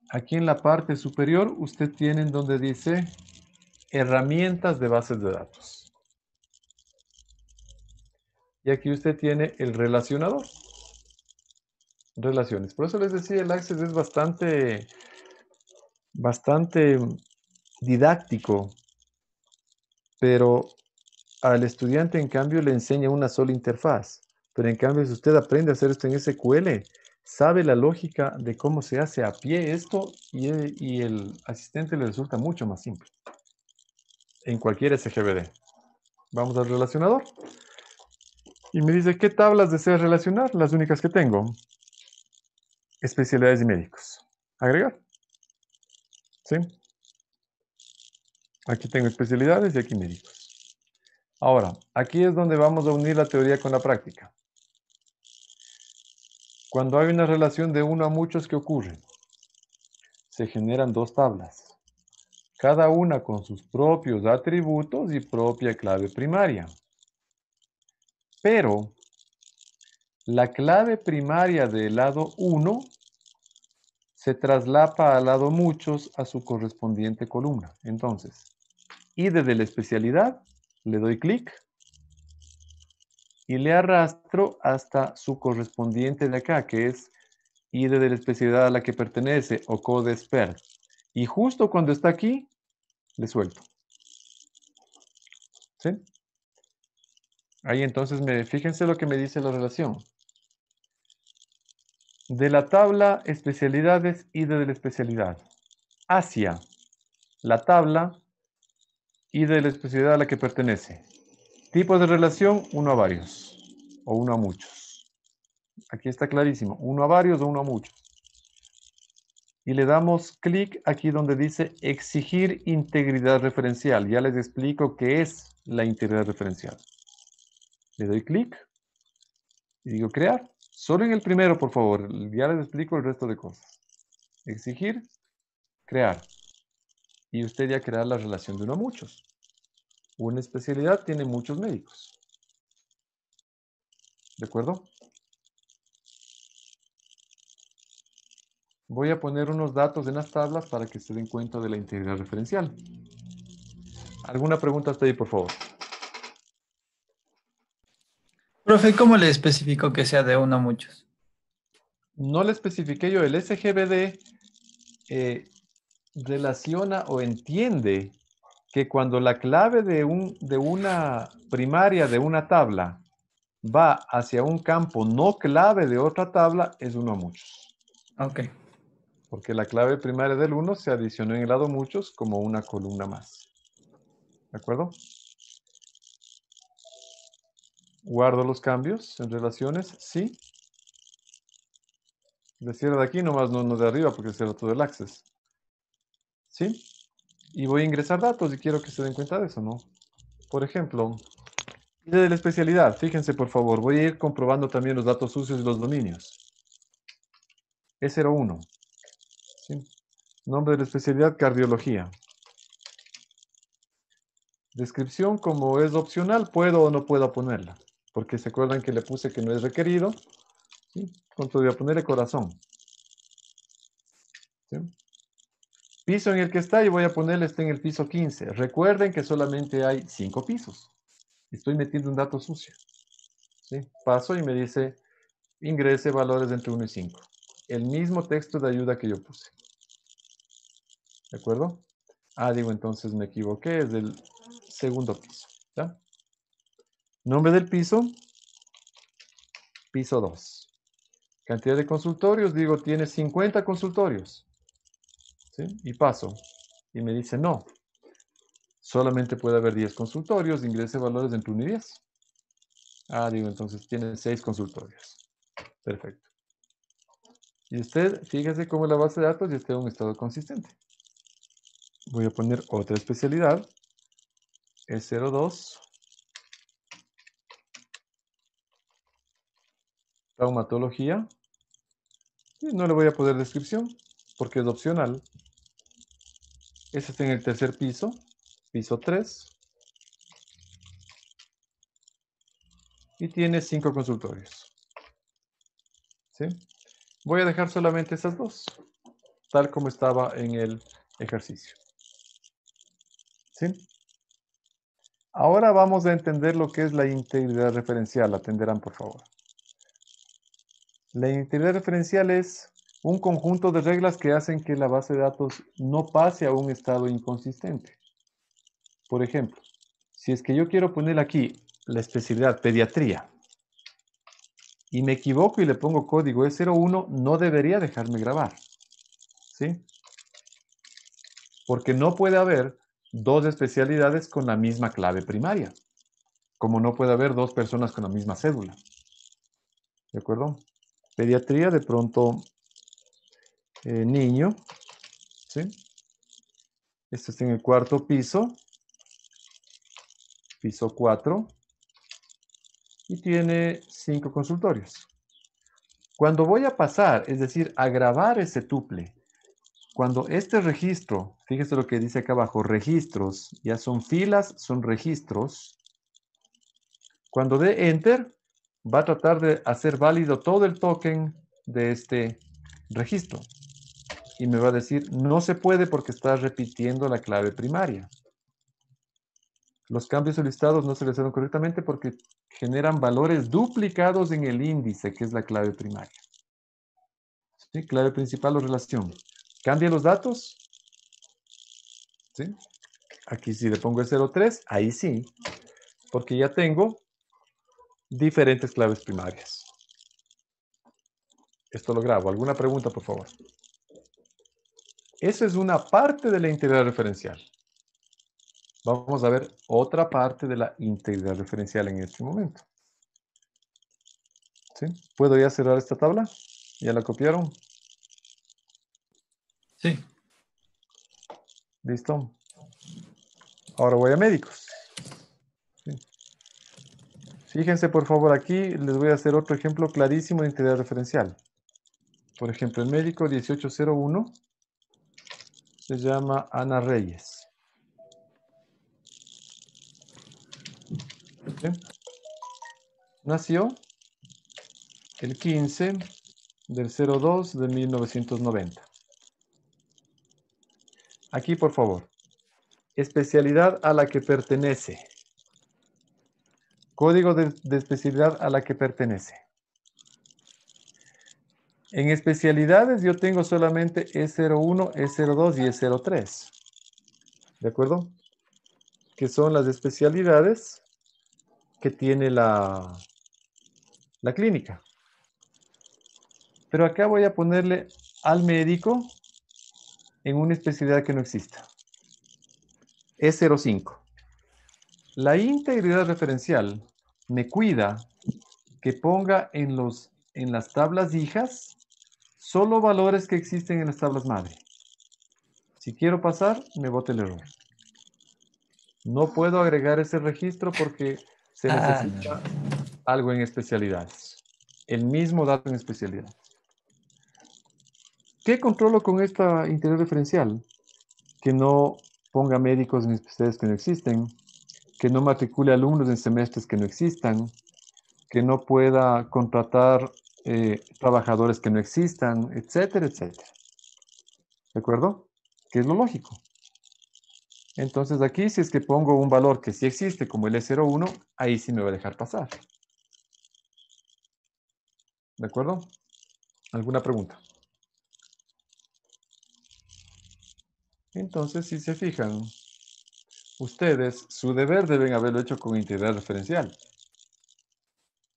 Aquí en la parte superior usted tiene en donde dice herramientas de bases de datos. Y aquí usted tiene el relacionador. Relaciones. Por eso les decía, el Access es bastante didáctico, pero al estudiante en cambio le enseña una sola interfaz. Pero en cambio si usted aprende a hacer esto en SQL, sabe la lógica de cómo se hace a pie esto y el asistente le resulta mucho más simple. En cualquier SGBD. Vamos al relacionador. Y me dice, ¿qué tablas desea relacionar? Las únicas que tengo. Especialidades y médicos. Agregar. ¿Sí? Aquí tengo especialidades y aquí médicos. Ahora, aquí es donde vamos a unir la teoría con la práctica. Cuando hay una relación de uno a muchos, ¿qué ocurre? Se generan dos tablas. Cada una con sus propios atributos y propia clave primaria. Pero la clave primaria del lado 1 se traslapa al lado muchos a su correspondiente columna. Entonces, ID de la especialidad, le doy clic y le arrastro hasta su correspondiente de acá, que es ID de la especialidad a la que pertenece o codesper. Y justo cuando está aquí, le suelto. ¿Sí? Ahí entonces, fíjense lo que me dice la relación. De la tabla especialidades, ID de la especialidad. Hacia la tabla, ID de la especialidad a la que pertenece. Tipo de relación, uno a varios o uno a muchos. Aquí está clarísimo, uno a varios o uno a muchos. Y le damos clic aquí donde dice exigir integridad referencial. Ya les explico qué es la integridad referencial. Le doy clic y digo crear. Solo en el primero, por favor. Ya les explico el resto de cosas. Exigir, crear. Y usted ya creará la relación de uno a muchos. Una especialidad tiene muchos médicos. ¿De acuerdo? Voy a poner unos datos en las tablas para que se den cuenta de la integridad referencial. ¿Alguna pregunta hasta ahí, por favor? Profe, ¿cómo le especificó que sea de uno a muchos? No le especifiqué yo. El SGBD relaciona o entiende que cuando la clave de una primaria de una tabla va hacia un campo no clave de otra tabla, es uno a muchos. Ok. Porque la clave primaria del 1 se adicionó en el lado muchos como una columna más. ¿De acuerdo? Guardo los cambios en relaciones, sí. Le cierro de aquí, nomás no de arriba, porque cierro todo el access. ¿Sí? Y voy a ingresar datos y quiero que se den cuenta de eso, ¿no? Por ejemplo, de la especialidad, fíjense por favor, voy a ir comprobando también los datos sucios y los dominios. E01. ¿Sí? Nombre de la especialidad, cardiología. Descripción, como es opcional, puedo o no puedo ponerla. Porque se acuerdan que le puse que no es requerido. ¿Sí? ¿Cuánto voy a ponerle? Corazón. ¿Sí? Piso en el que está y voy a ponerle está en el piso 15. Recuerden que solamente hay 5 pisos. Estoy metiendo un dato sucio. ¿Sí? Paso y me dice ingrese valores entre 1 y 5. El mismo texto de ayuda que yo puse. ¿De acuerdo? Ah, digo, entonces me equivoqué, es del segundo piso. ¿Ya? Nombre del piso, piso 2. Cantidad de consultorios, digo, tiene 50 consultorios. ¿Sí? Y paso. Y me dice, no. Solamente puede haber 10 consultorios, ingrese valores entre 1 y 10. Ah, digo, entonces tiene 6 consultorios. Perfecto. Y usted, fíjese cómo la base de datos ya está en un estado consistente. Voy a poner otra especialidad. E02. Traumatología. Y no le voy a poner descripción porque es opcional. Este está en el tercer piso. Piso 3. Y tiene 5 consultorios. ¿Sí? Voy a dejar solamente esas dos, tal como estaba en el ejercicio. ¿Sí? Ahora vamos a entender lo que es la integridad referencial. Atenderán, por favor. La integridad referencial es un conjunto de reglas que hacen que la base de datos no pase a un estado inconsistente. Por ejemplo, si es que yo quiero poner aquí la especialidad pediatría y me equivoco y le pongo código E01, no debería dejarme grabar. ¿Sí? Porque no puede haber dos especialidades con la misma clave primaria, como no puede haber dos personas con la misma cédula. ¿De acuerdo? Pediatría, de pronto, niño, ¿sí? Esto está en el cuarto piso, piso 4, y tiene 5 consultorios. Cuando voy a pasar, es decir, a grabar ese tuple, cuando este registro, fíjese lo que dice acá abajo, registros, ya son filas, son registros. Cuando dé Enter, va a tratar de hacer válido todo el token de este registro. Y me va a decir, no se puede porque está repitiendo la clave primaria. Los cambios solicitados no se realizaron correctamente porque generan valores duplicados en el índice, que es la clave primaria. ¿Sí? Clave principal o relación. Cambia los datos. ¿Sí? Aquí si le pongo el 03, ahí sí, porque ya tengo diferentes claves primarias. Esto lo grabo. ¿Alguna pregunta, por favor? Eso es una parte de la integridad referencial. Vamos a ver otra parte de la integridad referencial en este momento. ¿Sí? ¿Puedo ya cerrar esta tabla? ¿Ya la copiaron? Sí. ¿Listo? Ahora voy a médicos. ¿Sí? Fíjense, por favor, aquí les voy a hacer otro ejemplo clarísimo de integridad referencial. Por ejemplo, el médico 1801 se llama Ana Reyes. ¿Sí? Nació el 15 del 02 de 1990. Aquí, por favor. Especialidad a la que pertenece. Código de especialidad a la que pertenece. En especialidades yo tengo solamente E01, E02 y E03. ¿De acuerdo? Que son las especialidades que tiene la clínica. Pero acá voy a ponerle al médico en una especialidad que no exista. E05. La integridad referencial me cuida que ponga en las tablas hijas solo valores que existen en las tablas madre. Si quiero pasar, me bota el error. No puedo agregar ese registro porque se necesita algo en especialidades. El mismo dato en especialidad. ¿Qué controlo con esta interior referencial? Que no ponga médicos en especialidades que no existen, que no matricule alumnos en semestres que no existan, que no pueda contratar trabajadores que no existan, etcétera, etcétera. ¿De acuerdo? Que es lo lógico. Entonces aquí, si es que pongo un valor que sí existe, como el E01, ahí sí me va a dejar pasar. ¿De acuerdo? ¿Alguna pregunta? Entonces, si se fijan, ustedes, su deber deben haberlo hecho con integral referencial.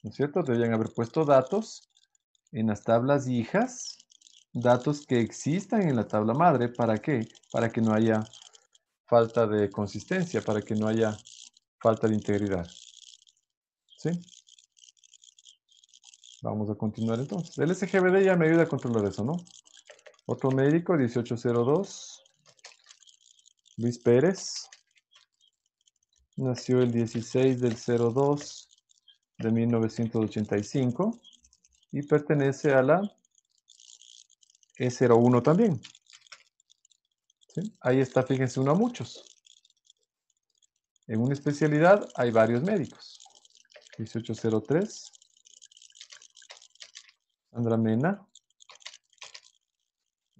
¿No es cierto? Deberían haber puesto datos en las tablas hijas, datos que existan en la tabla madre. ¿Para qué? Para que no haya falta de consistencia, para que no haya falta de integridad. ¿Sí? Vamos a continuar entonces. El SGBD ya me ayuda a controlar eso, ¿no? Otro médico, 1802. Luis Pérez. Nació el 16 del 02 de 1985 y pertenece a la E01 también. ¿Sí? Ahí está, fíjense, uno a muchos. En una especialidad hay varios médicos. 1803. Sandra Mena.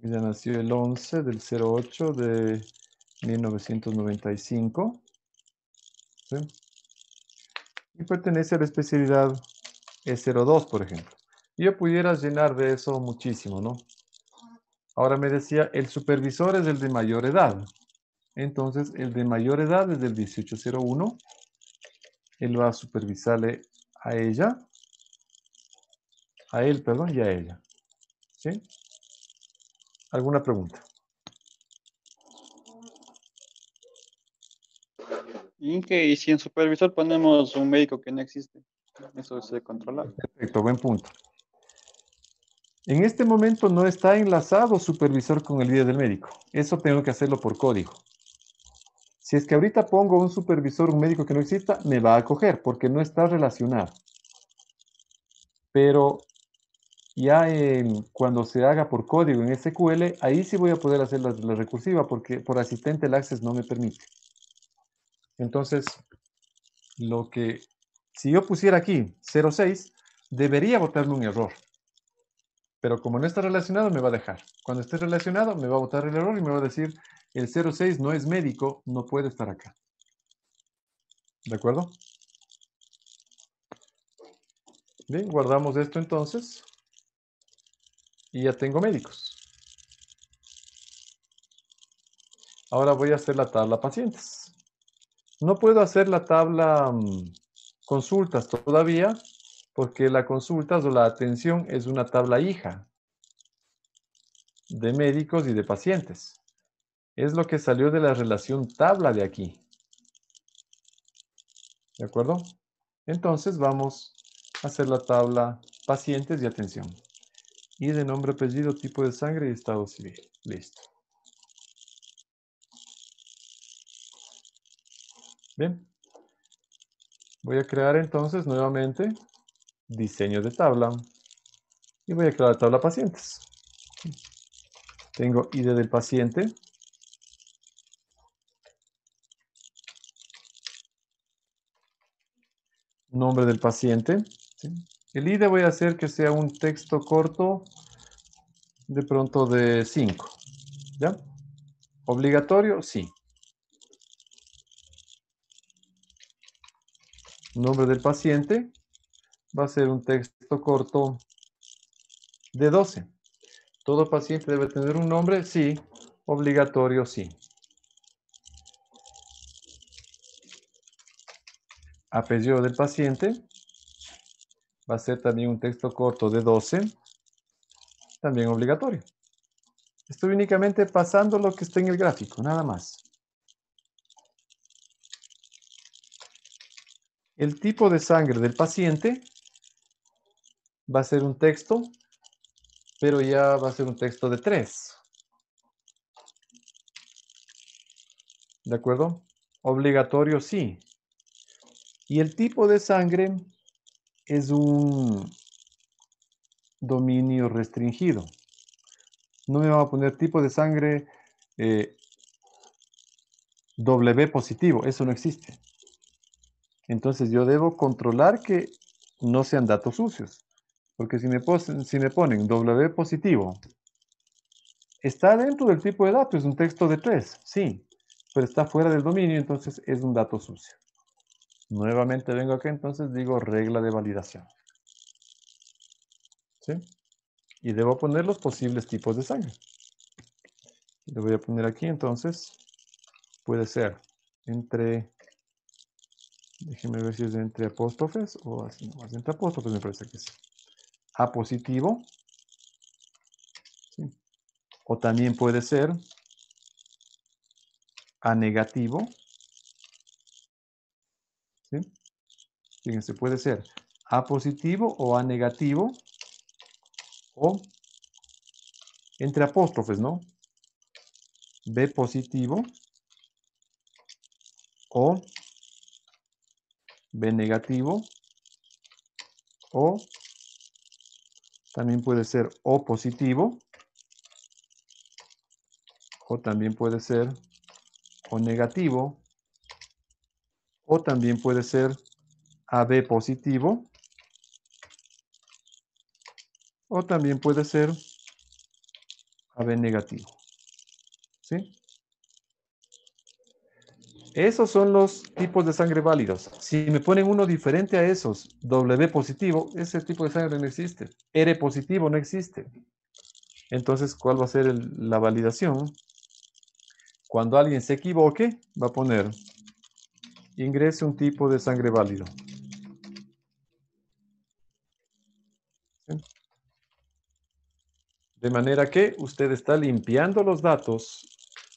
Ella nació el 11 del 08 de 1995. ¿Sí? Y pertenece a la especialidad E02, por ejemplo. Y yo pudiera llenar de eso muchísimo, ¿no? Ahora me decía, el supervisor es el de mayor edad. Entonces, el de mayor edad es del 1801. Él va a supervisarle a ella, a él, perdón, y a ella. ¿Sí? ¿Alguna pregunta? Y si en supervisor ponemos un médico que no existe, eso se controla. Perfecto, buen punto. En este momento no está enlazado supervisor con el ID del médico. Eso tengo que hacerlo por código. Si es que ahorita pongo un supervisor, un médico que no exista, me va a coger porque no está relacionado. Pero ya cuando se haga por código en SQL, ahí sí voy a poder hacer la recursiva porque por asistente el access no me permite. Entonces, si yo pusiera aquí 06, debería botarme un error. Pero como no está relacionado, me va a dejar. Cuando esté relacionado, me va a botar el error y me va a decir, el 06 no es médico, no puede estar acá. ¿De acuerdo? Bien, guardamos esto entonces. Y ya tengo médicos. Ahora voy a hacer la tabla pacientes. No puedo hacer la tabla consultas todavía, porque la consultas o la atención es una tabla hija de médicos y de pacientes. Es lo que salió de la relación tabla de aquí. ¿De acuerdo? Entonces vamos a hacer la tabla pacientes y atención. Y de nombre, apellido, tipo de sangre y estado civil. Listo. Bien. Voy a crear entonces nuevamente diseño de tabla. Y voy a crear la tabla pacientes. Tengo ID del paciente. Nombre del paciente. ¿Sí? El ID voy a hacer que sea un texto corto, de pronto de 5. ¿Ya? ¿Obligatorio? Sí. Nombre del paciente va a ser un texto corto de 12. ¿Todo paciente debe tener un nombre? Sí. Obligatorio, sí. Apellido del paciente va a ser también un texto corto de 12. También obligatorio. Estoy únicamente pasando lo que está en el gráfico, nada más. El tipo de sangre del paciente va a ser un texto, pero ya va a ser un texto de 3. ¿De acuerdo? Obligatorio, sí. Y el tipo de sangre es un dominio restringido. No me va a poner tipo de sangre W positivo. Eso no existe. Entonces yo debo controlar que no sean datos sucios. Porque si me ponen W positivo, está dentro del tipo de dato, es un texto de 3, sí. Pero está fuera del dominio, entonces es un dato sucio. Nuevamente vengo acá, entonces digo regla de validación. ¿Sí? Y debo poner los posibles tipos de sangre. Le voy a poner aquí, entonces, puede ser entre, déjenme ver si es entre apóstrofes o así, no, es entre apóstrofes me parece que es. A positivo, ¿sí? O también puede ser A negativo, ¿sí? Fíjense, puede ser A positivo o A negativo, o entre apóstrofes, ¿no? B positivo o B negativo, o también puede ser O positivo, o también puede ser O negativo, o también puede ser AB positivo, o también puede ser AB negativo. ¿Sí? Esos son los tipos de sangre válidos. Si me ponen uno diferente a esos, W positivo, ese tipo de sangre no existe. R positivo no existe. Entonces, ¿cuál va a ser la validación? Cuando alguien se equivoque, va a poner ingrese un tipo de sangre válido. ¿Sí? De manera que usted está limpiando los datos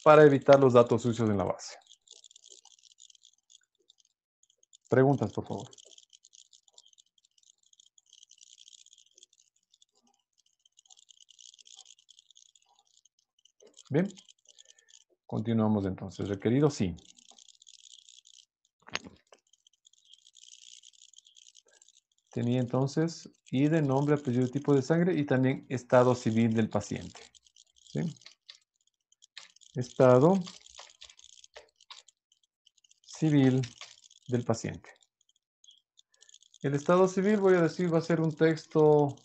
para evitar los datos sucios en la base. Preguntas, por favor. Bien. Continuamos entonces. Requerido, sí. Tenía entonces ID, nombre, apellido, tipo de sangre y también estado civil del paciente. ¿Sí? Estado civil del paciente. El estado civil, voy a decir, va a ser un texto.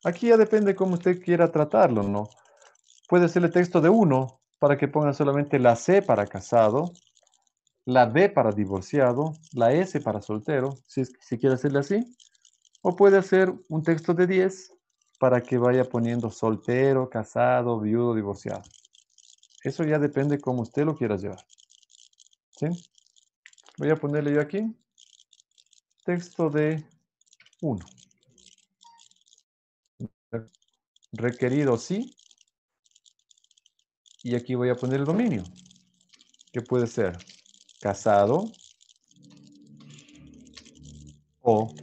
Aquí ya depende cómo usted quiera tratarlo, ¿no? Puede ser el texto de 1 para que ponga solamente la C para casado, la D para divorciado, la S para soltero, si quiere hacerle así. O puede hacer un texto de 10 para que vaya poniendo soltero, casado, viudo, divorciado. Eso ya depende cómo usted lo quiera llevar. ¿Sí? Voy a ponerle yo aquí texto de 1. Requerido sí. Y aquí voy a poner el dominio, que puede ser casado o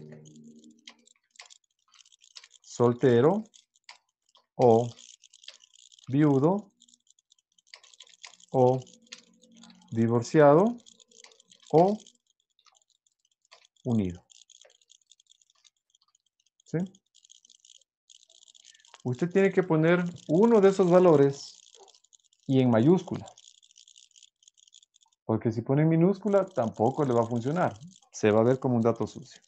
soltero o viudo o divorciado o unido. ¿Sí? Usted tiene que poner uno de esos valores y en mayúscula. Porque si pone en minúscula, tampoco le va a funcionar. Se va a ver como un dato sucio.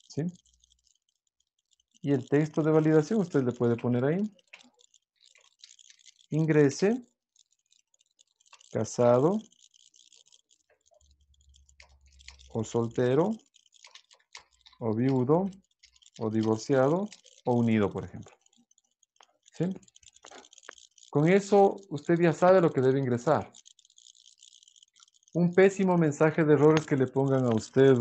¿Sí? Y el texto de validación usted le puede poner ahí. Ingrese, casado o soltero o viudo o divorciado o unido, por ejemplo. ¿Sí? Con eso usted ya sabe lo que debe ingresar. Un pésimo mensaje de errores que le pongan a usted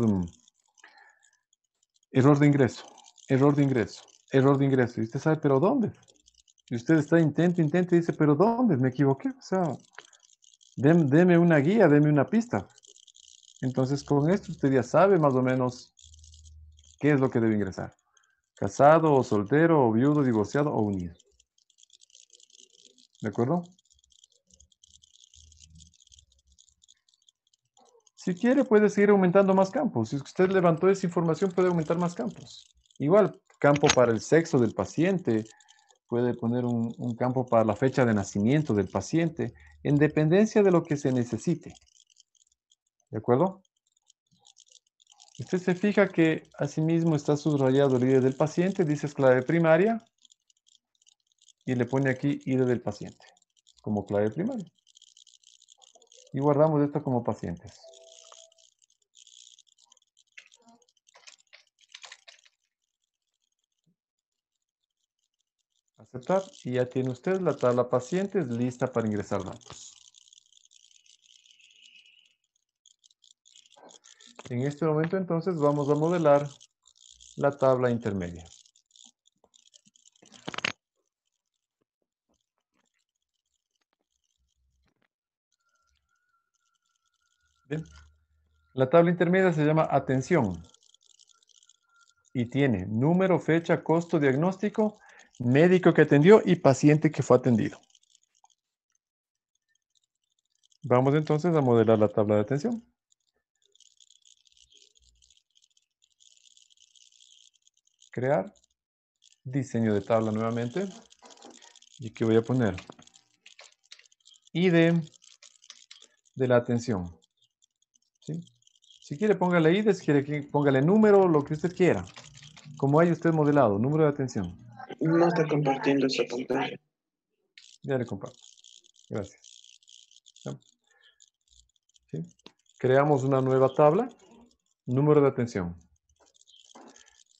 error de ingreso, error de ingreso, error de ingreso. Y usted sabe, ¿pero dónde? Y usted está intenta y dice, ¿pero dónde? Me equivoqué. O sea, deme una guía, deme una pista. Entonces, con esto usted ya sabe más o menos qué es lo que debe ingresar. Casado o soltero o viudo, divorciado o unido. ¿De acuerdo? Si quiere, puede seguir aumentando más campos. Si usted levantó esa información, puede aumentar más campos. Igual, campo para el sexo del paciente. Puede poner un campo para la fecha de nacimiento del paciente, en dependencia de lo que se necesite. ¿De acuerdo? Usted se fija que asimismo está subrayado el ID del paciente, dice es clave primaria, y le pone aquí ID del paciente, como clave primaria. Y guardamos esto como pacientes. Aceptar, y ya tiene usted la tabla pacientes lista para ingresar datos. En este momento entonces vamos a modelar la tabla intermedia. Bien. La tabla intermedia se llama atención y tiene número, fecha, costo, diagnóstico, médico que atendió y paciente que fue atendido. Vamos entonces a modelar la tabla de atención. Crear, diseño de tabla nuevamente. Y aquí voy a poner ID de la atención. ¿Sí? Si quiere póngale ID, si quiere póngale número, lo que usted quiera. Como haya usted modelado, número de atención. No está compartiendo esa pantalla. Ya le comparto. Gracias. ¿Ya? ¿Sí? Creamos una nueva tabla. Número de atención.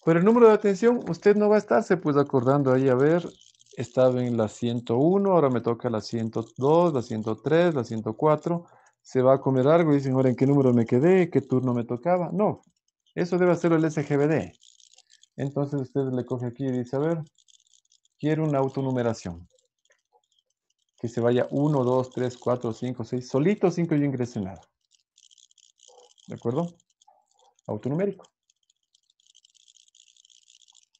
Pero el número de atención, usted no va a estarse pues acordando ahí, a ver, estaba en la 101, ahora me toca la 102, la 103, la 104. Se va a comer algo y dicen, ahora, ¿en qué número me quedé? ¿Qué turno me tocaba? No, eso debe hacerlo el SGBD. Entonces usted le coge aquí y dice, a ver, quiero una autonumeración. Que se vaya 1, 2, 3, 4, 5, 6, solito 5 yo ingresé nada. ¿De acuerdo? Autonumérico.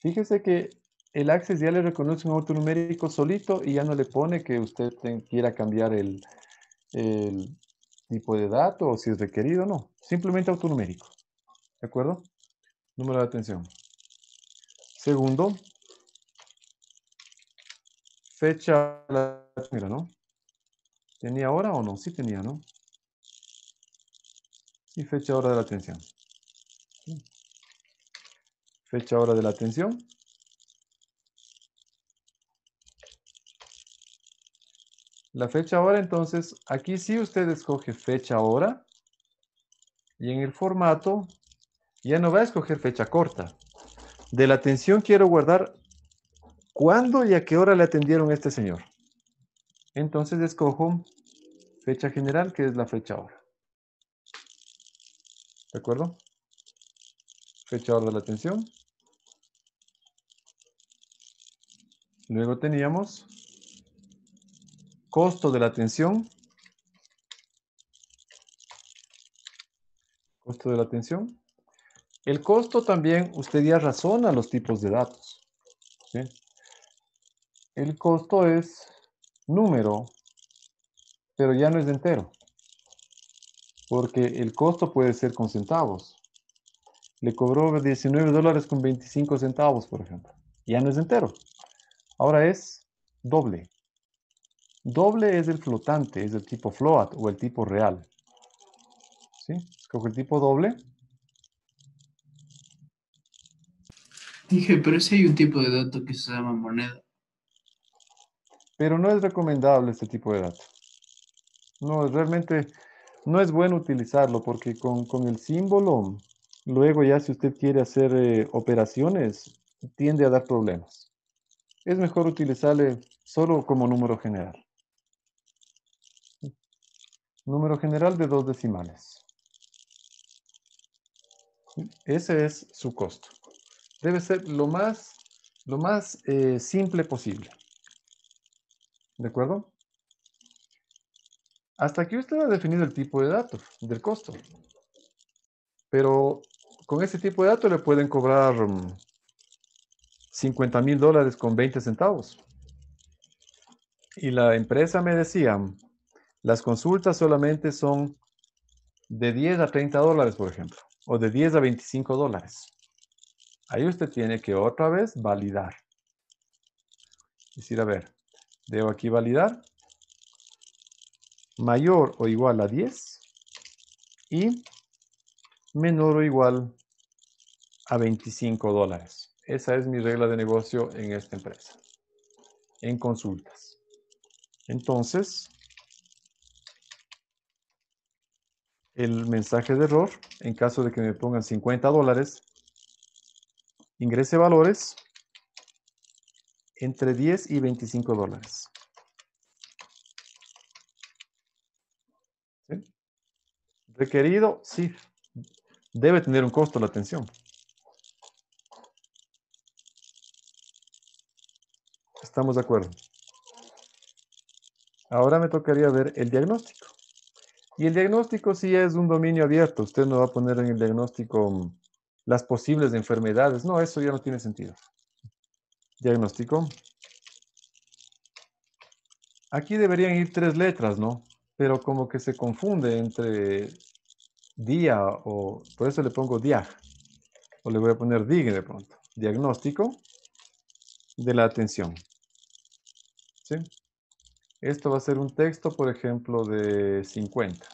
Fíjese que el Access ya le reconoce un autonumérico solito y ya no le pone que usted quiera cambiar el tipo de dato o si es requerido, no. Simplemente autonumérico. ¿De acuerdo? Número de atención. Segundo, fecha. Mira, ¿no? ¿Tenía hora o no? Sí tenía, ¿no? Sí, fecha, hora de la atención. Fecha, hora de la atención. La fecha, hora, entonces, aquí sí usted escoge fecha, hora. Y en el formato, ya no va a escoger fecha corta. De la atención quiero guardar cuándo y a qué hora le atendieron a este señor. Entonces escojo fecha general, que es la fecha, hora. ¿De acuerdo? Fecha, hora de la atención. Luego teníamos costo de la atención. Costo de la atención. El costo también, usted ya razona los tipos de datos. ¿Sí? El costo es número, pero ya no es entero. Porque el costo puede ser con centavos. Le cobró $19 con 25 centavos, por ejemplo. Ya no es entero. Ahora es doble. Doble es el flotante, es el tipo float o el tipo real. ¿Sí? Escoge el tipo doble. Dije, pero sí hay un tipo de dato que se llama moneda. Pero no es recomendable este tipo de datos. No, realmente no es bueno utilizarlo porque con el símbolo, luego ya si usted quiere hacer operaciones, tiende a dar problemas. Es mejor utilizarle solo como número general. Número general de 2 decimales. Ese es su costo. Debe ser lo más simple posible. ¿De acuerdo? Hasta aquí usted ha definido el tipo de datos del costo. Pero con ese tipo de datos le pueden cobrar $50,000 con 20 centavos. Y la empresa me decía, las consultas solamente son de 10 a 30 dólares, por ejemplo, o de 10 a 25 dólares. Ahí usted tiene que otra vez validar. Es decir, a ver, debo aquí validar mayor o igual a 10 y menor o igual a 25 dólares. Esa es mi regla de negocio en esta empresa, en consultas. Entonces, el mensaje de error, en caso de que me pongan 50 dólares, ingrese valores entre 10 y 25 dólares. ¿Sí? Requerido, sí. Debe tener un costo la atención. Estamos de acuerdo. Ahora me tocaría ver el diagnóstico. Y el diagnóstico sí es un dominio abierto. Usted no va a poner en el diagnóstico las posibles enfermedades. No, eso ya no tiene sentido. Diagnóstico. Aquí deberían ir 3 letras, ¿no? Pero como que se confunde entre día o... Por eso le pongo diag. O le voy a poner dig de pronto. Diagnóstico de la atención. ¿Sí? Esto va a ser un texto, por ejemplo, de 50.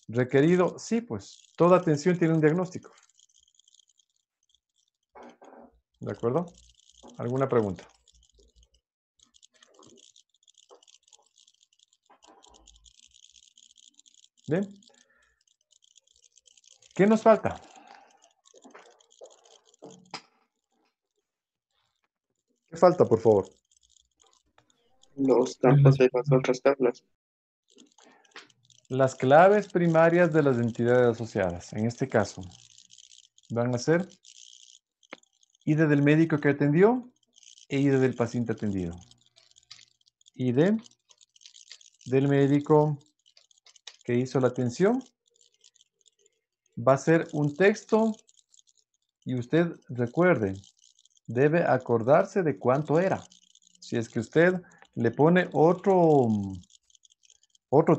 Requerido, sí, pues. Toda atención tiene un diagnóstico. ¿De acuerdo? ¿Alguna pregunta? Bien. ¿Qué nos falta? ¿Qué falta, por favor? Los campos de las otras tablas. Las claves primarias de las entidades asociadas. En este caso, van a ser ID del médico que atendió e ID del paciente atendido. ID del médico que hizo la atención va a ser un texto y usted recuerde, debe acordarse de cuánto era. Si es que usted le pone otro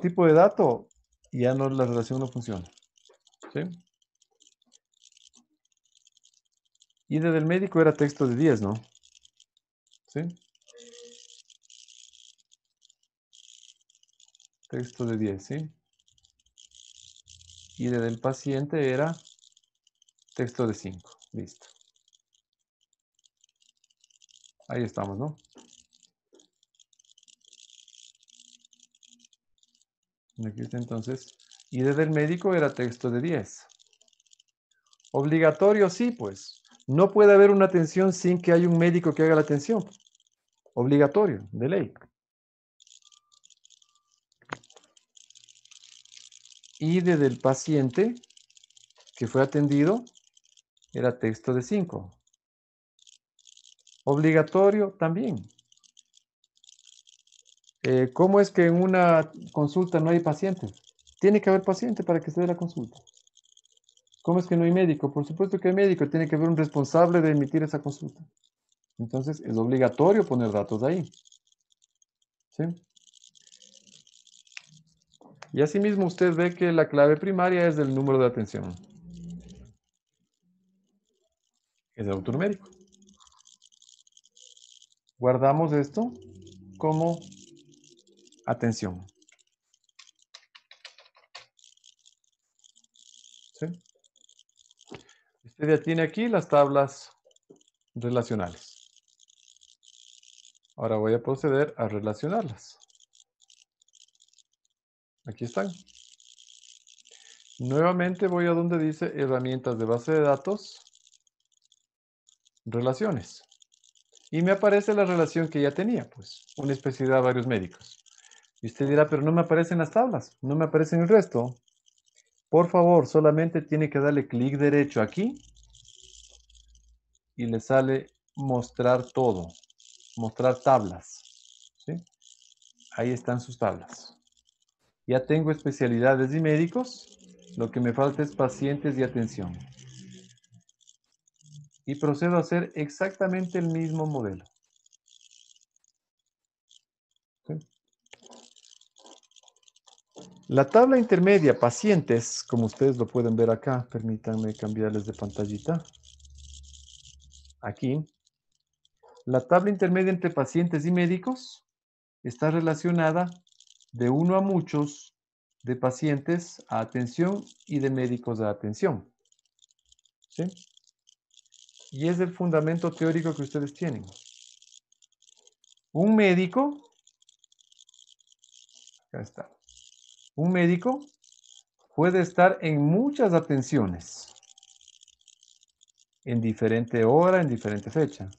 tipo de dato, ya no, la relación no funciona. ¿Sí? ID del médico era texto de 10, ¿no? ¿Sí? Texto de 10, ¿sí? ID del paciente era texto de 5. Listo. Ahí estamos, ¿no? Aquí está entonces. ID del médico era texto de 10. Obligatorio, sí, pues. No puede haber una atención sin que haya un médico que haga la atención. Obligatorio, de ley. ID del paciente que fue atendido era texto de 5. Obligatorio también. ¿Cómo es que en una consulta no hay paciente? Tiene que haber paciente para que se dé la consulta. ¿Cómo es que no hay médico? Por supuesto que hay médico. Tiene que haber un responsable de emitir esa consulta. Entonces, es obligatorio poner datos ahí. ¿Sí? Y asimismo usted ve que la clave primaria es el número de atención. Es el autonumérico. Guardamos esto como atención. ¿Sí? Usted ya tiene aquí las tablas relacionales. Ahora voy a proceder a relacionarlas. Aquí están. Nuevamente voy a donde dice herramientas de base de datos, relaciones. Y me aparece la relación que ya tenía, pues, una especialidad a varios médicos. Y usted dirá, pero no me aparecen las tablas, no me aparecen el resto. Por favor, solamente tiene que darle clic derecho aquí y le sale mostrar todo, mostrar tablas. ¿Sí? Ahí están sus tablas. Ya tengo especialidades y médicos, lo que me falta es pacientes y atención. y procedo a hacer exactamente el mismo modelo. ¿Sí? La tabla intermedia, pacientes, como ustedes lo pueden ver acá, permítanme cambiarles de pantallita. Aquí. La tabla intermedia entre pacientes y médicos está relacionada de uno a muchos, de pacientes a atención y de médicos a atención. ¿Sí? Y es el fundamento teórico que ustedes tienen. Un médico, acá está, un médico puede estar en muchas atenciones, en diferente hora, en diferente fecha.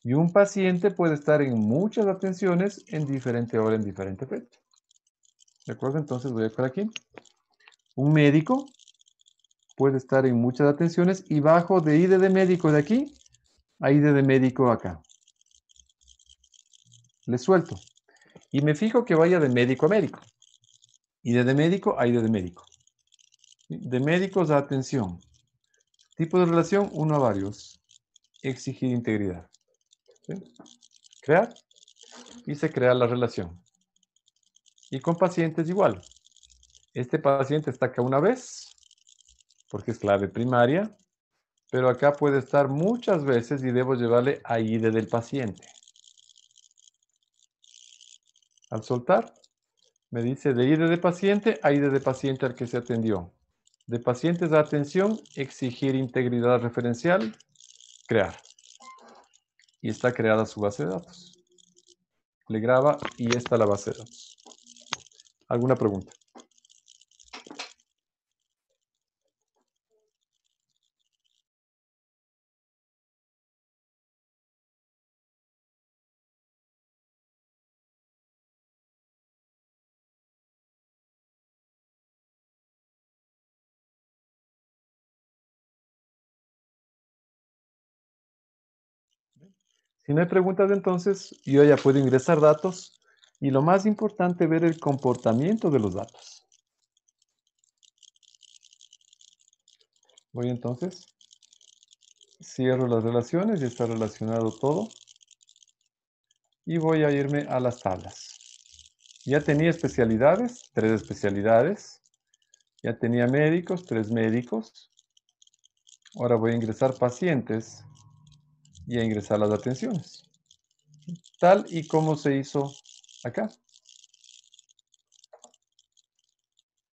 Y un paciente puede estar en muchas atenciones, en diferente hora, en diferente fecha. ¿De acuerdo? Entonces voy a poner aquí. Un médico puede estar en muchas atenciones y bajo de ID de médico de aquí a ID de médico acá. Le suelto. Y me fijo que vaya de médico a médico. ID de médico a ID de médico. De médicos a atención. Tipo de relación, uno a varios. Exigir integridad. ¿Sí? Crear. Y se crea la relación. Y con pacientes igual. Este paciente está acá una vez, porque es clave primaria, pero acá puede estar muchas veces y debo llevarle a ID del paciente. Al soltar, me dice de ID de paciente a ID de paciente al que se atendió. De pacientes a atención, exigir integridad referencial, crear. Y está creada su base de datos. Le graba y esta la base de datos. ¿Alguna pregunta? Si no hay preguntas, entonces yo ya puedo ingresar datos y lo más importante, ver el comportamiento de los datos. Voy entonces, cierro las relaciones, ya está relacionado todo. Y voy a irme a las tablas. Ya tenía especialidades, 3 especialidades. Ya tenía médicos, 3 médicos. Ahora voy a ingresar pacientes y a ingresar las atenciones. Tal y como se hizo acá.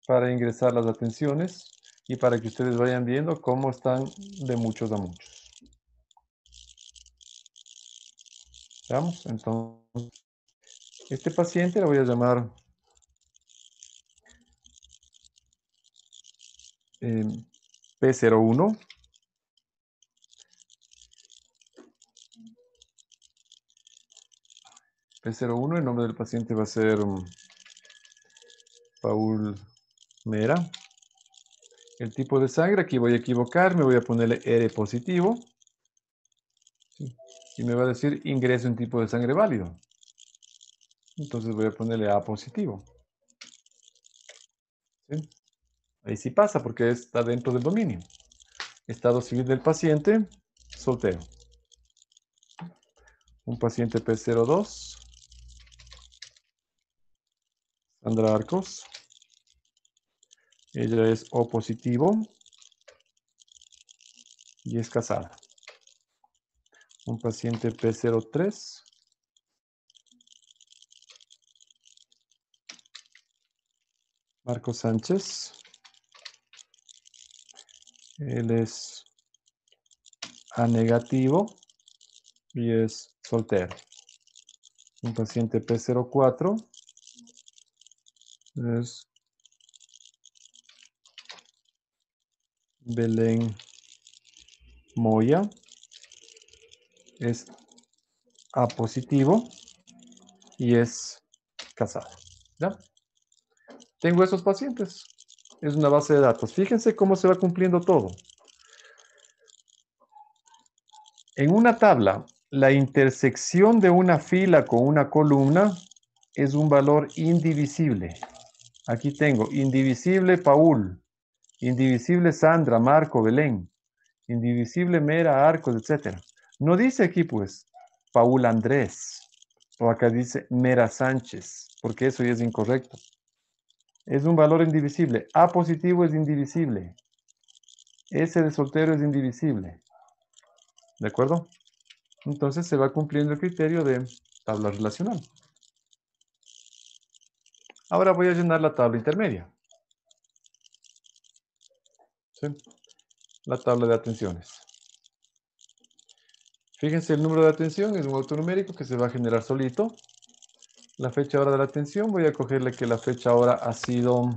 Para ingresar las atenciones y para que ustedes vayan viendo cómo están de muchos a muchos. Veamos, entonces, este paciente le voy a llamar P01. P01, el nombre del paciente va a ser Paul Mera. El tipo de sangre, aquí voy a equivocar, me voy a ponerle R positivo. Y me va a decir ingreso en tipo de sangre válido. Entonces voy a ponerle A positivo. ¿Sí? Ahí sí pasa porque está dentro del dominio. Estado civil del paciente, soltero. Un paciente P02. Sandra Arcos. Ella es O positivo. Y es casada. Un paciente P03. Marcos Sánchez. Él es A negativo y es soltero. Un paciente P04 es Belén Moya, es A positivo y es casada. ¿Ya? Tengo esos pacientes. Es una base de datos. Fíjense cómo se va cumpliendo todo. En una tabla, la intersección de una fila con una columna es un valor indivisible. Aquí tengo indivisible Paul, indivisible Sandra, Marco, Belén. Indivisible, mera, arcos, etc. No dice aquí, pues, Paul Andrés. O acá dice Mera Sánchez, porque eso ya es incorrecto. Es un valor indivisible. A positivo es indivisible. S de soltero es indivisible. ¿De acuerdo? Entonces se va cumpliendo el criterio de tabla relacional. Ahora voy a llenar la tabla intermedia. ¿Sí? La tabla de atenciones. Fíjense, el número de atención es un autonumérico que se va a generar solito. La fecha hora de la atención, voy a cogerle que la fecha hora ha sido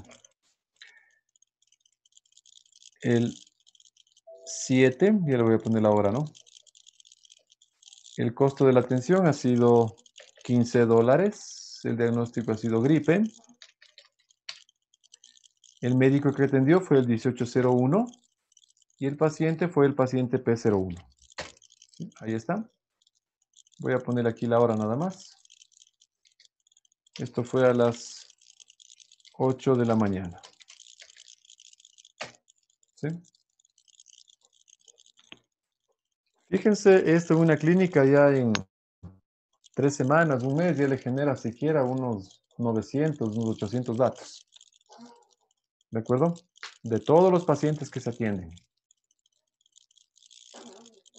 el 7, ya le voy a poner la hora, ¿no? El costo de la atención ha sido $15. El diagnóstico ha sido gripe. El médico que atendió fue el 1801 y el paciente fue el paciente P01. Ahí está. Voy a poner aquí la hora nada más. Esto fue a las 8 de la mañana. ¿Sí? Fíjense, esto en una clínica ya en 3 semanas, un mes, ya le genera siquiera unos 900, unos 800 datos. ¿De acuerdo? De todos los pacientes que se atienden.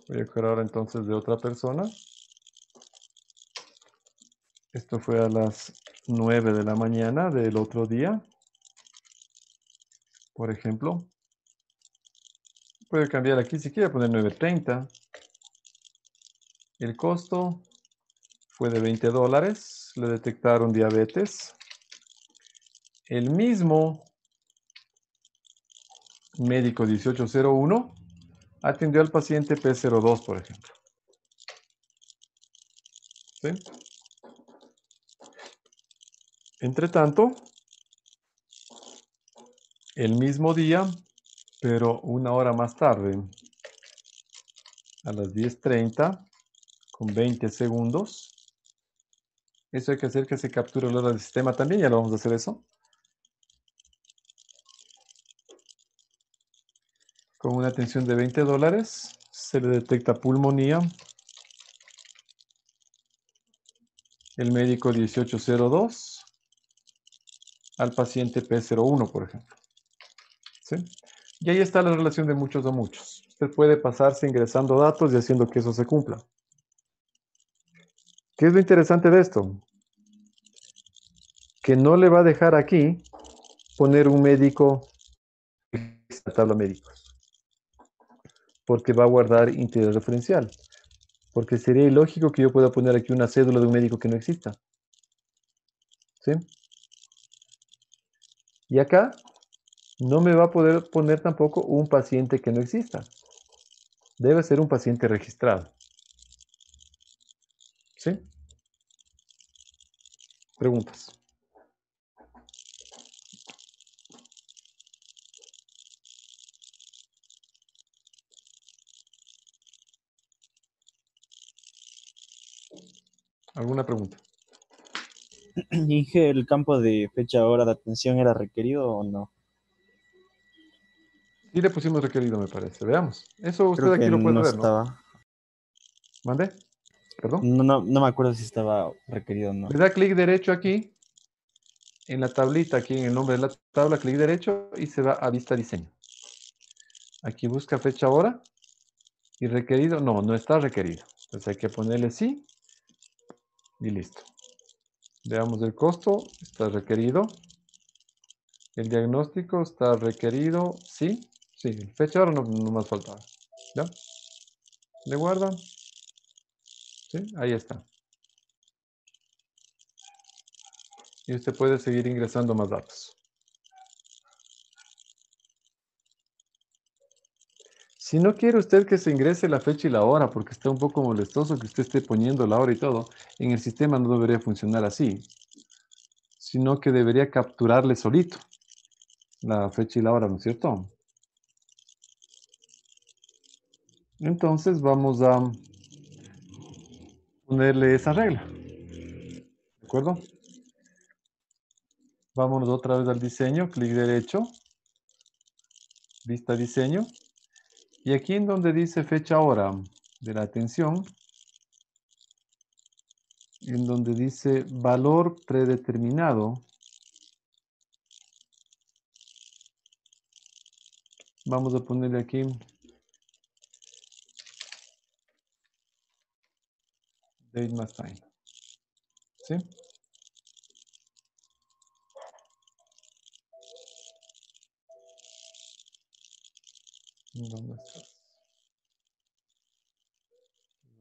Voy a coger ahora entonces de otra persona. Esto fue a las 9 de la mañana del otro día. Por ejemplo. Voy a cambiar aquí, si quiere poner 9:30. El costo fue de $20. Le detectaron diabetes. El mismo médico 1801 atendió al paciente P02, por ejemplo. ¿Sí? Entre tanto, el mismo día, pero una hora más tarde, a las 10:30, con 20 segundos. Eso hay que hacer que se capture la hora del sistema también, ya lo vamos a hacer eso. Con una atención de $20, se le detecta pulmonía. El médico 1802 al paciente P01, por ejemplo. ¿Sí? Y ahí está la relación de muchos a muchos. Usted puede pasarse ingresando datos y haciendo que eso se cumpla. ¿Qué es lo interesante de esto? Que no le va a dejar aquí poner un médico en la tabla médicos. Porque va a guardar interés referencial. Porque sería ilógico que yo pueda poner aquí una cédula de un médico que no exista. ¿Sí? Y acá no me va a poder poner tampoco un paciente que no exista. Debe ser un paciente registrado. ¿Sí? Preguntas. ¿Alguna pregunta? Inge, ¿el campo de fecha hora de atención era requerido o no? Sí le pusimos requerido, me parece. Veamos. Eso usted Creo aquí que lo puede no ver, ¿no? estaba. ¿Mande? ¿Perdón? No me acuerdo si estaba requerido o no. Le da clic derecho aquí, en la tablita, aquí en el nombre de la tabla, clic derecho y se va a vista diseño. Aquí busca fecha hora y requerido. No, no está requerido. Entonces hay que ponerle sí y listo. Veamos el costo. Está requerido. El diagnóstico está requerido. Sí. Sí, fecha hora no más faltaba. ¿Ya? ¿Le guarda? Sí, ahí está. Y usted puede seguir ingresando más datos. Si no quiere usted que se ingrese la fecha y la hora, porque está un poco molestoso que usted esté poniendo la hora y todo, en el sistema no debería funcionar así, sino que debería capturarle solito la fecha y la hora, ¿no es cierto? Entonces vamos a ponerle esa regla. ¿De acuerdo? Vámonos otra vez al diseño, clic derecho, vista diseño. Y aquí en donde dice fecha hora de la atención, en donde dice valor predeterminado, vamos a ponerle aquí date más time. ¿Sí? ¿Dónde estás?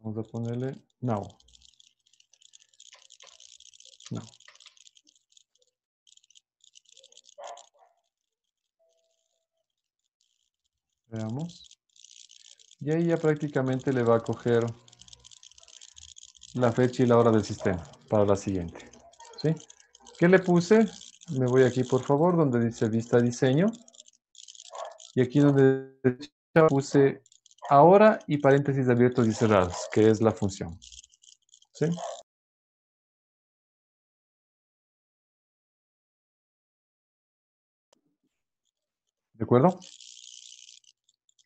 Vamos a ponerle now. No. Veamos. Y ahí ya prácticamente le va a coger la fecha y la hora del sistema para la siguiente. ¿Sí? ¿Qué le puse? Me voy aquí, por favor, donde dice vista diseño. Y aquí donde puse ahora y paréntesis abiertos y cerrados, que es la función. ¿Sí? ¿De acuerdo?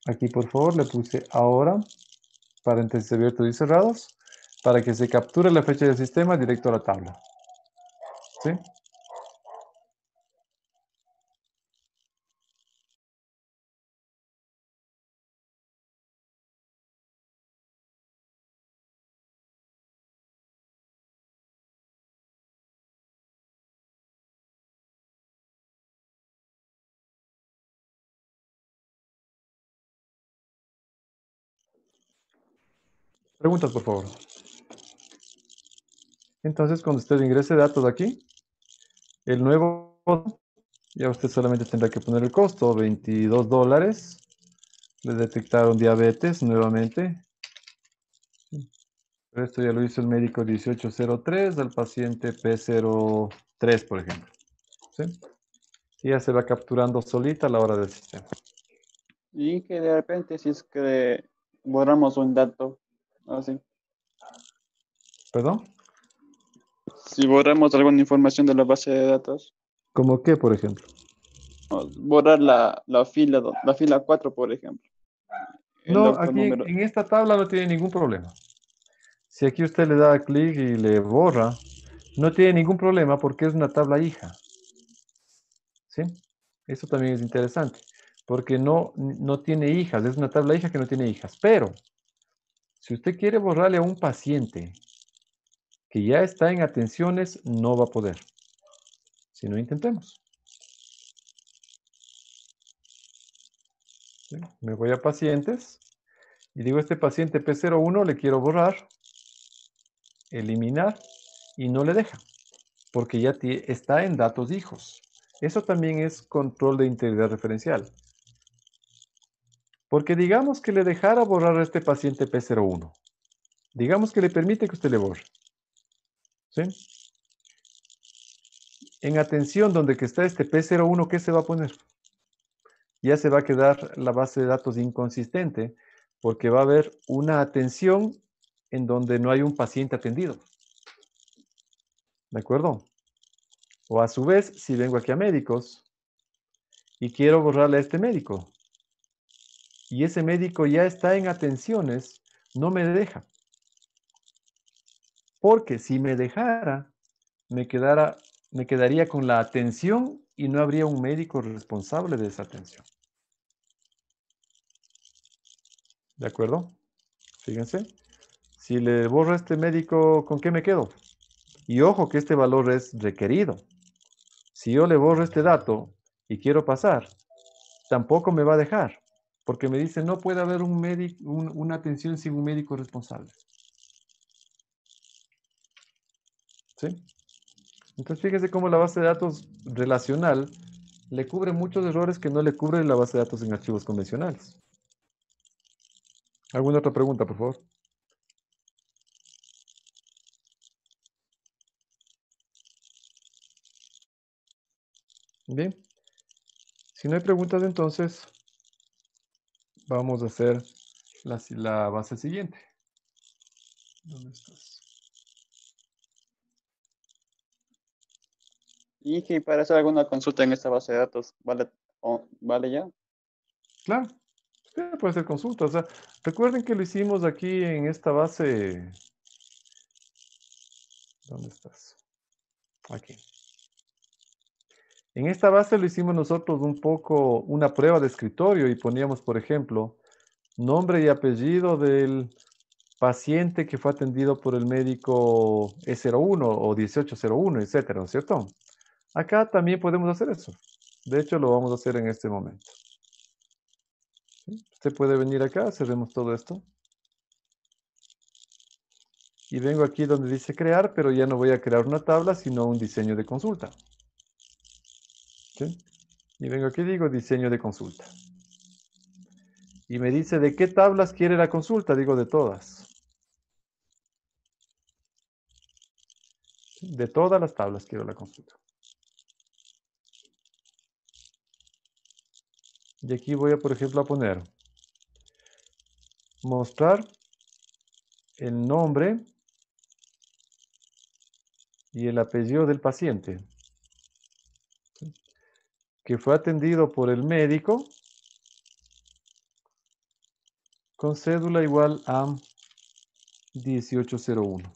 Aquí, por favor, le puse ahora, paréntesis abiertos y cerrados, para que se capture la fecha del sistema directo a la tabla. ¿Sí? Preguntas, por favor. Entonces, cuando usted ingrese datos aquí, el nuevo, ya usted solamente tendrá que poner el costo, $22. Le detectaron diabetes nuevamente. Esto ya lo hizo el médico 1803 del paciente P03, por ejemplo. ¿Sí? Y ya se va capturando solita la hora del sistema. Y que de repente, si es que borramos un dato, así. ¿Perdón? Si borramos alguna información de la base de datos, ¿Cómo qué, por ejemplo? borrar la fila 4, por ejemplo. El No, doctor aquí número. en esta tabla no tiene ningún problema. Si aquí usted le da clic y le borra, no tiene ningún problema porque es una tabla hija. ¿Sí? Eso también es interesante, porque no tiene hijas, es una tabla hija que no tiene hijas. Pero, si usted quiere borrarle a un paciente que ya está en atenciones, no va a poder. Si no, intentemos. ¿Sí? Me voy a pacientes y digo, este paciente P01 le quiero borrar, eliminar y no le deja, porque ya está en datos hijos. Eso también es control de integridad referencial. Porque digamos que le dejara borrar a este paciente P01. Digamos que le permite que usted le borre. ¿Sí? En atención, donde que está este P01, ¿qué se va a poner? Ya se va a quedar la base de datos inconsistente, porque va a haber una atención en donde no hay un paciente atendido. ¿De acuerdo? O a su vez, si vengo aquí a médicos y quiero borrarle a este médico, y ese médico ya está en atenciones, no me deja. Porque si me dejara, me quedaría con la atención y no habría un médico responsable de esa atención. ¿De acuerdo? Fíjense. Si le borro a este médico, ¿con qué me quedo? Y ojo que este valor es requerido. Si yo le borro este dato y quiero pasar, tampoco me va a dejar, porque me dice no puede haber una atención sin un médico responsable. ¿Sí? Entonces fíjense cómo la base de datos relacional le cubre muchos errores que no le cubre la base de datos en archivos convencionales. ¿Alguna otra pregunta, por favor? Bien. Si no hay preguntas, entonces vamos a hacer la base siguiente. ¿Dónde estás? Y que para hacer alguna consulta en esta base de datos, ¿vale, vale ya? Claro. Sí, puede ser consulta. O sea, recuerden que lo hicimos aquí en esta base. ¿Dónde estás? Aquí. En esta base lo hicimos nosotros un poco una prueba de escritorio y poníamos, por ejemplo, nombre y apellido del paciente que fue atendido por el médico E01 o 1801, etcétera, ¿no es cierto? Acá también podemos hacer eso. De hecho, lo vamos a hacer en este momento. ¿Sí? Usted puede venir acá, cerremos todo esto. Y vengo aquí donde dice crear, pero ya no voy a crear una tabla, sino un diseño de consulta. ¿Sí? Y vengo aquí y digo diseño de consulta. Y me dice de qué tablas quiere la consulta. Digo de todas. De todas las tablas quiero la consulta. Y aquí voy a, por ejemplo, a poner mostrar el nombre y el apellido del paciente que fue atendido por el médico con cédula igual a 1801.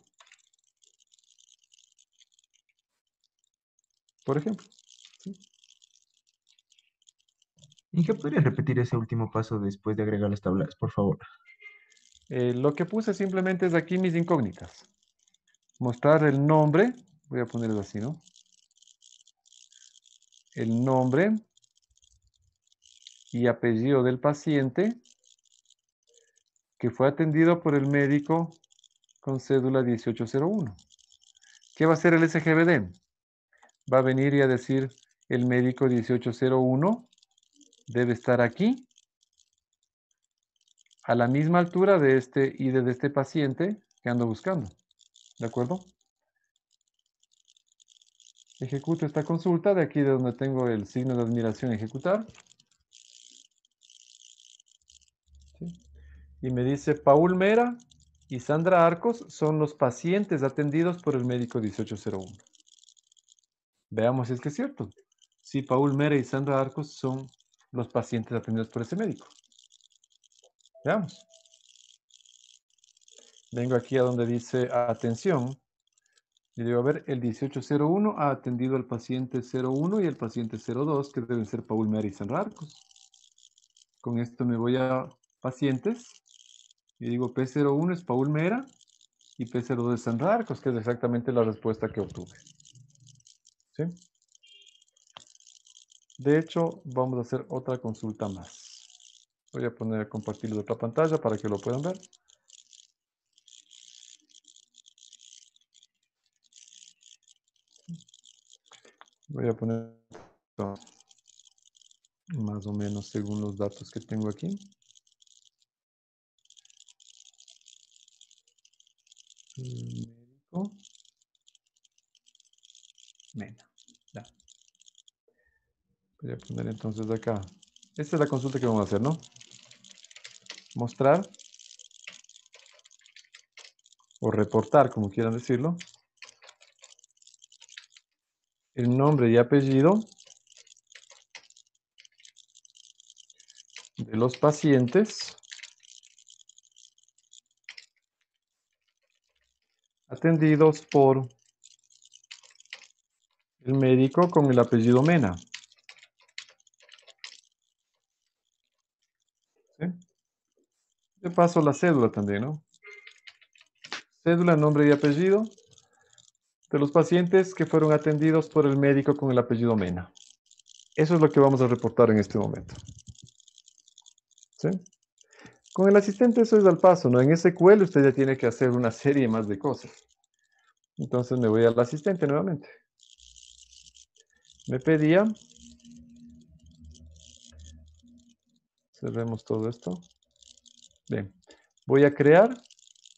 Por ejemplo. ¿Sí? ¿Y qué podrías repetir ese último paso después de agregar las tablas, por favor? Lo que puse simplemente es aquí mis incógnitas. Mostrar el nombre, voy a ponerlo así, ¿no? El nombre y apellido del paciente que fue atendido por el médico con cédula 1801. ¿Qué va a hacer el SGBD? Va a venir y a decir el médico 1801 debe estar aquí a la misma altura de este ID de este paciente que ando buscando. ¿De acuerdo? Ejecuto esta consulta de aquí de donde tengo el signo de admiración ejecutar. ¿Sí? Y me dice Paul Mera y Sandra Arcos son los pacientes atendidos por el médico 1801. Veamos si es que es cierto. Si Paul Mera y Sandra Arcos son los pacientes atendidos por ese médico. Veamos. Vengo aquí a donde dice atención. Y digo, a ver, el 1801 ha atendido al paciente 01 y el paciente 02, que deben ser Paul Mera y Sandra Arcos. Con esto me voy a pacientes. Y digo, P01 es Paul Mera y P02 es Sandra Arcos, que es exactamente la respuesta que obtuve. ¿Sí? De hecho, vamos a hacer otra consulta más. Voy a poner a compartir de otra pantalla para que lo puedan ver. Voy a poner más o menos según los datos que tengo aquí. Médico. Mena. Ya. Voy a poner entonces acá. Esta es la consulta que vamos a hacer, ¿no? Mostrar o reportar, como quieran decirlo, el nombre y apellido de los pacientes atendidos por el médico con el apellido Mena. ¿Sí? De paso la cédula también, ¿no? Cédula, nombre y apellido de los pacientes que fueron atendidos por el médico con el apellido Mena. Eso es lo que vamos a reportar en este momento. ¿Sí? Con el asistente eso es al paso, ¿no? En SQL usted ya tiene que hacer una serie más de cosas. Entonces me voy al asistente nuevamente. Me pedía. Cerremos todo esto. Bien. Voy a crear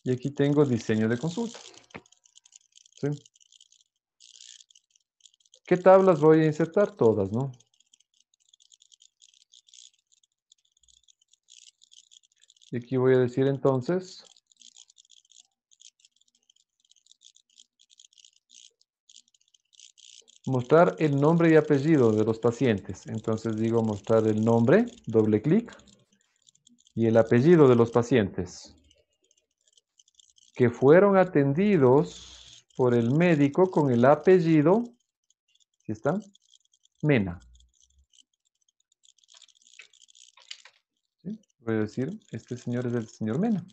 y aquí tengo diseño de consulta. ¿Sí? ¿Qué tablas voy a insertar? Todas, ¿no? Y aquí voy a decir entonces mostrar el nombre y apellido de los pacientes. Entonces digo mostrar el nombre, doble clic, y el apellido de los pacientes que fueron atendidos por el médico con el apellido, ¿sí está? Mena. ¿Sí? Voy a decir, este señor es el señor Mena.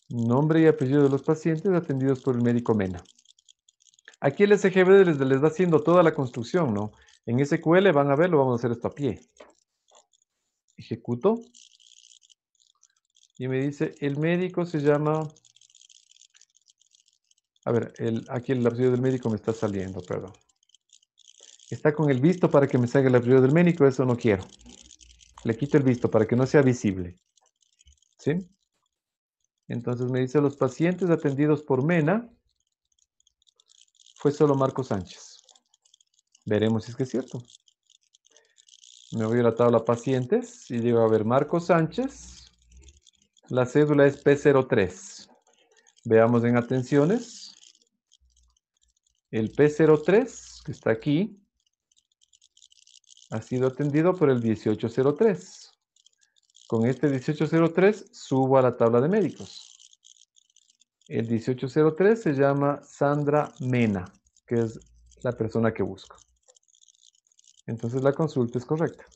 Nombre y apellido de los pacientes atendidos por el médico Mena. Aquí el SGB les va haciendo toda la construcción, ¿no? En SQL van a verlo, vamos a hacer esto a pie. Ejecuto. Y me dice, el médico se llama... A ver, aquí el apellido del médico me está saliendo, perdón. Está con el visto para que me salga el apellido del médico, eso no quiero. Le quito el visto para que no sea visible. ¿Sí? Entonces me dice, los pacientes atendidos por Mena fue solo Marco Sánchez. Veremos si es que es cierto. Me voy a la tabla pacientes y digo, a ver, Marco Sánchez. La cédula es P03. Veamos en atenciones. El P03, que está aquí, ha sido atendido por el 1803. Con este 1803 subo a la tabla de médicos. El 1803 se llama Sandra Mena, que es la persona que busco. Entonces la consulta es correcta.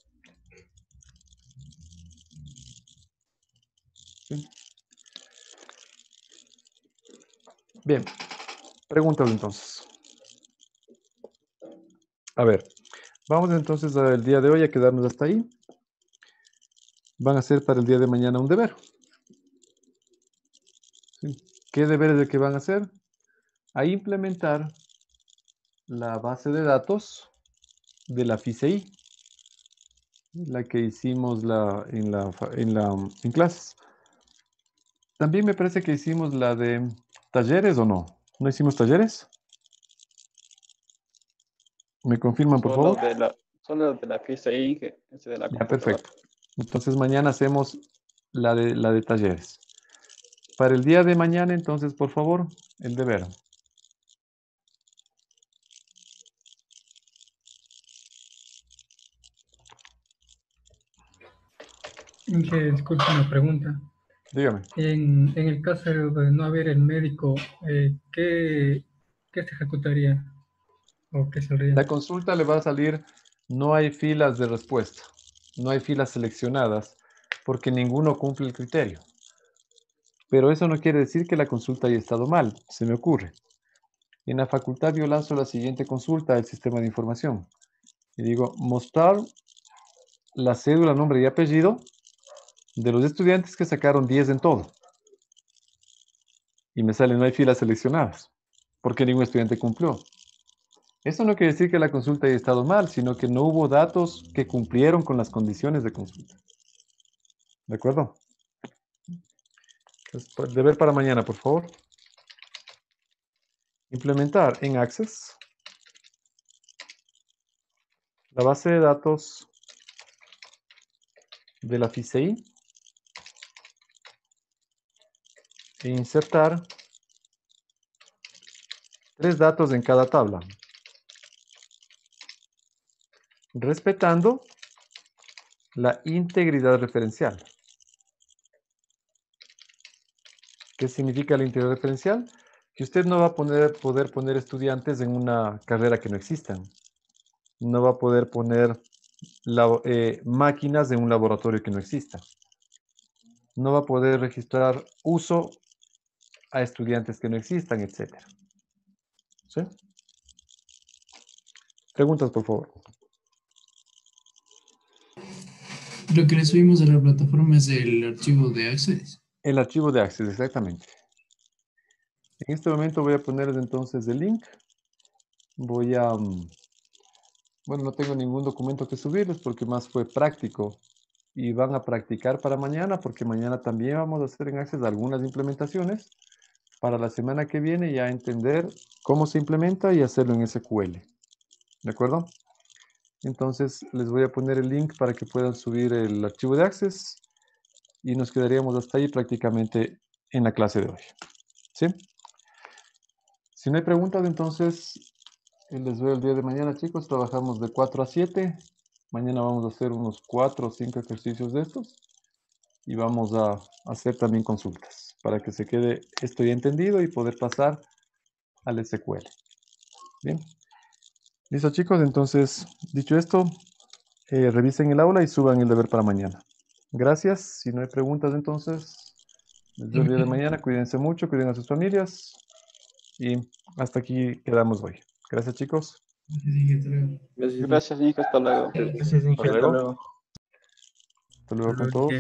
¿Sí? Bien, preguntas entonces. A ver, vamos entonces al día de hoy a quedarnos hasta ahí. Van a hacer para el día de mañana un deber. ¿Sí? ¿Qué deber es el que van a hacer? A implementar la base de datos de la FICI, la que hicimos en clases. También me parece que hicimos la de talleres, ¿o no? ¿No hicimos talleres? ¿Me confirman, por favor? Solo de la fiesta ahí, de la Ya, computadora. perfecto. Entonces mañana hacemos la de talleres. Para el día de mañana, entonces, por favor, el deber. Disculpe una pregunta. Dígame. En el caso de no haber el médico, ¿qué se ejecutaría? ¿O qué sería? La consulta le va a salir, no hay filas de respuesta, no hay filas seleccionadas, porque ninguno cumple el criterio. Pero eso no quiere decir que la consulta haya estado mal, se me ocurre. En la facultad yo lanzo la siguiente consulta al sistema de información. Y digo, mostrar la cédula, nombre y apellido de los estudiantes que sacaron 10 en todo. Y me sale, no hay filas seleccionadas, porque ningún estudiante cumplió. Eso no quiere decir que la consulta haya estado mal, sino que no hubo datos que cumplieron con las condiciones de consulta. ¿De acuerdo? Entonces, deber para mañana, por favor. Implementar en Access la base de datos de la FICI e insertar 3 datos en cada tabla, respetando la integridad referencial. ¿Qué significa la integridad referencial? Que usted no va a poder poner estudiantes en una carrera que no existan. No va a poder poner máquinas en un laboratorio que no exista. No va a poder registrar uso a estudiantes que no existan, etc. ¿Sí? Preguntas, por favor. Lo que le subimos a la plataforma es el archivo de Access. El archivo de Access, exactamente. En este momento voy a ponerles entonces el link. Voy a... bueno, no tengo ningún documento que subirles porque más fue práctico. Y van a practicar para mañana porque mañana también vamos a hacer en Access algunas implementaciones para la semana que viene ya entender cómo se implementa y hacerlo en SQL. ¿De acuerdo? Entonces les voy a poner el link para que puedan subir el archivo de Access y nos quedaríamos hasta ahí prácticamente en la clase de hoy. ¿Sí? Si no hay preguntas, entonces les veo el día de mañana, chicos. Trabajamos de 4 a 7. Mañana vamos a hacer unos 4 o 5 ejercicios de estos. y vamos a hacer también consultas para que se quede esto ya entendido y poder pasar al SQL. Bien. Listo, chicos. Entonces, dicho esto, revisen el aula y suban el deber para mañana. Gracias. Si no hay preguntas, entonces, les veo el día de mañana. Cuídense mucho, cuiden a sus familias. Y hasta aquí quedamos hoy. Gracias, chicos. Gracias, Nico. Hasta luego. Gracias, Inge. Hasta Hasta luego. luego. Hasta luego con todos.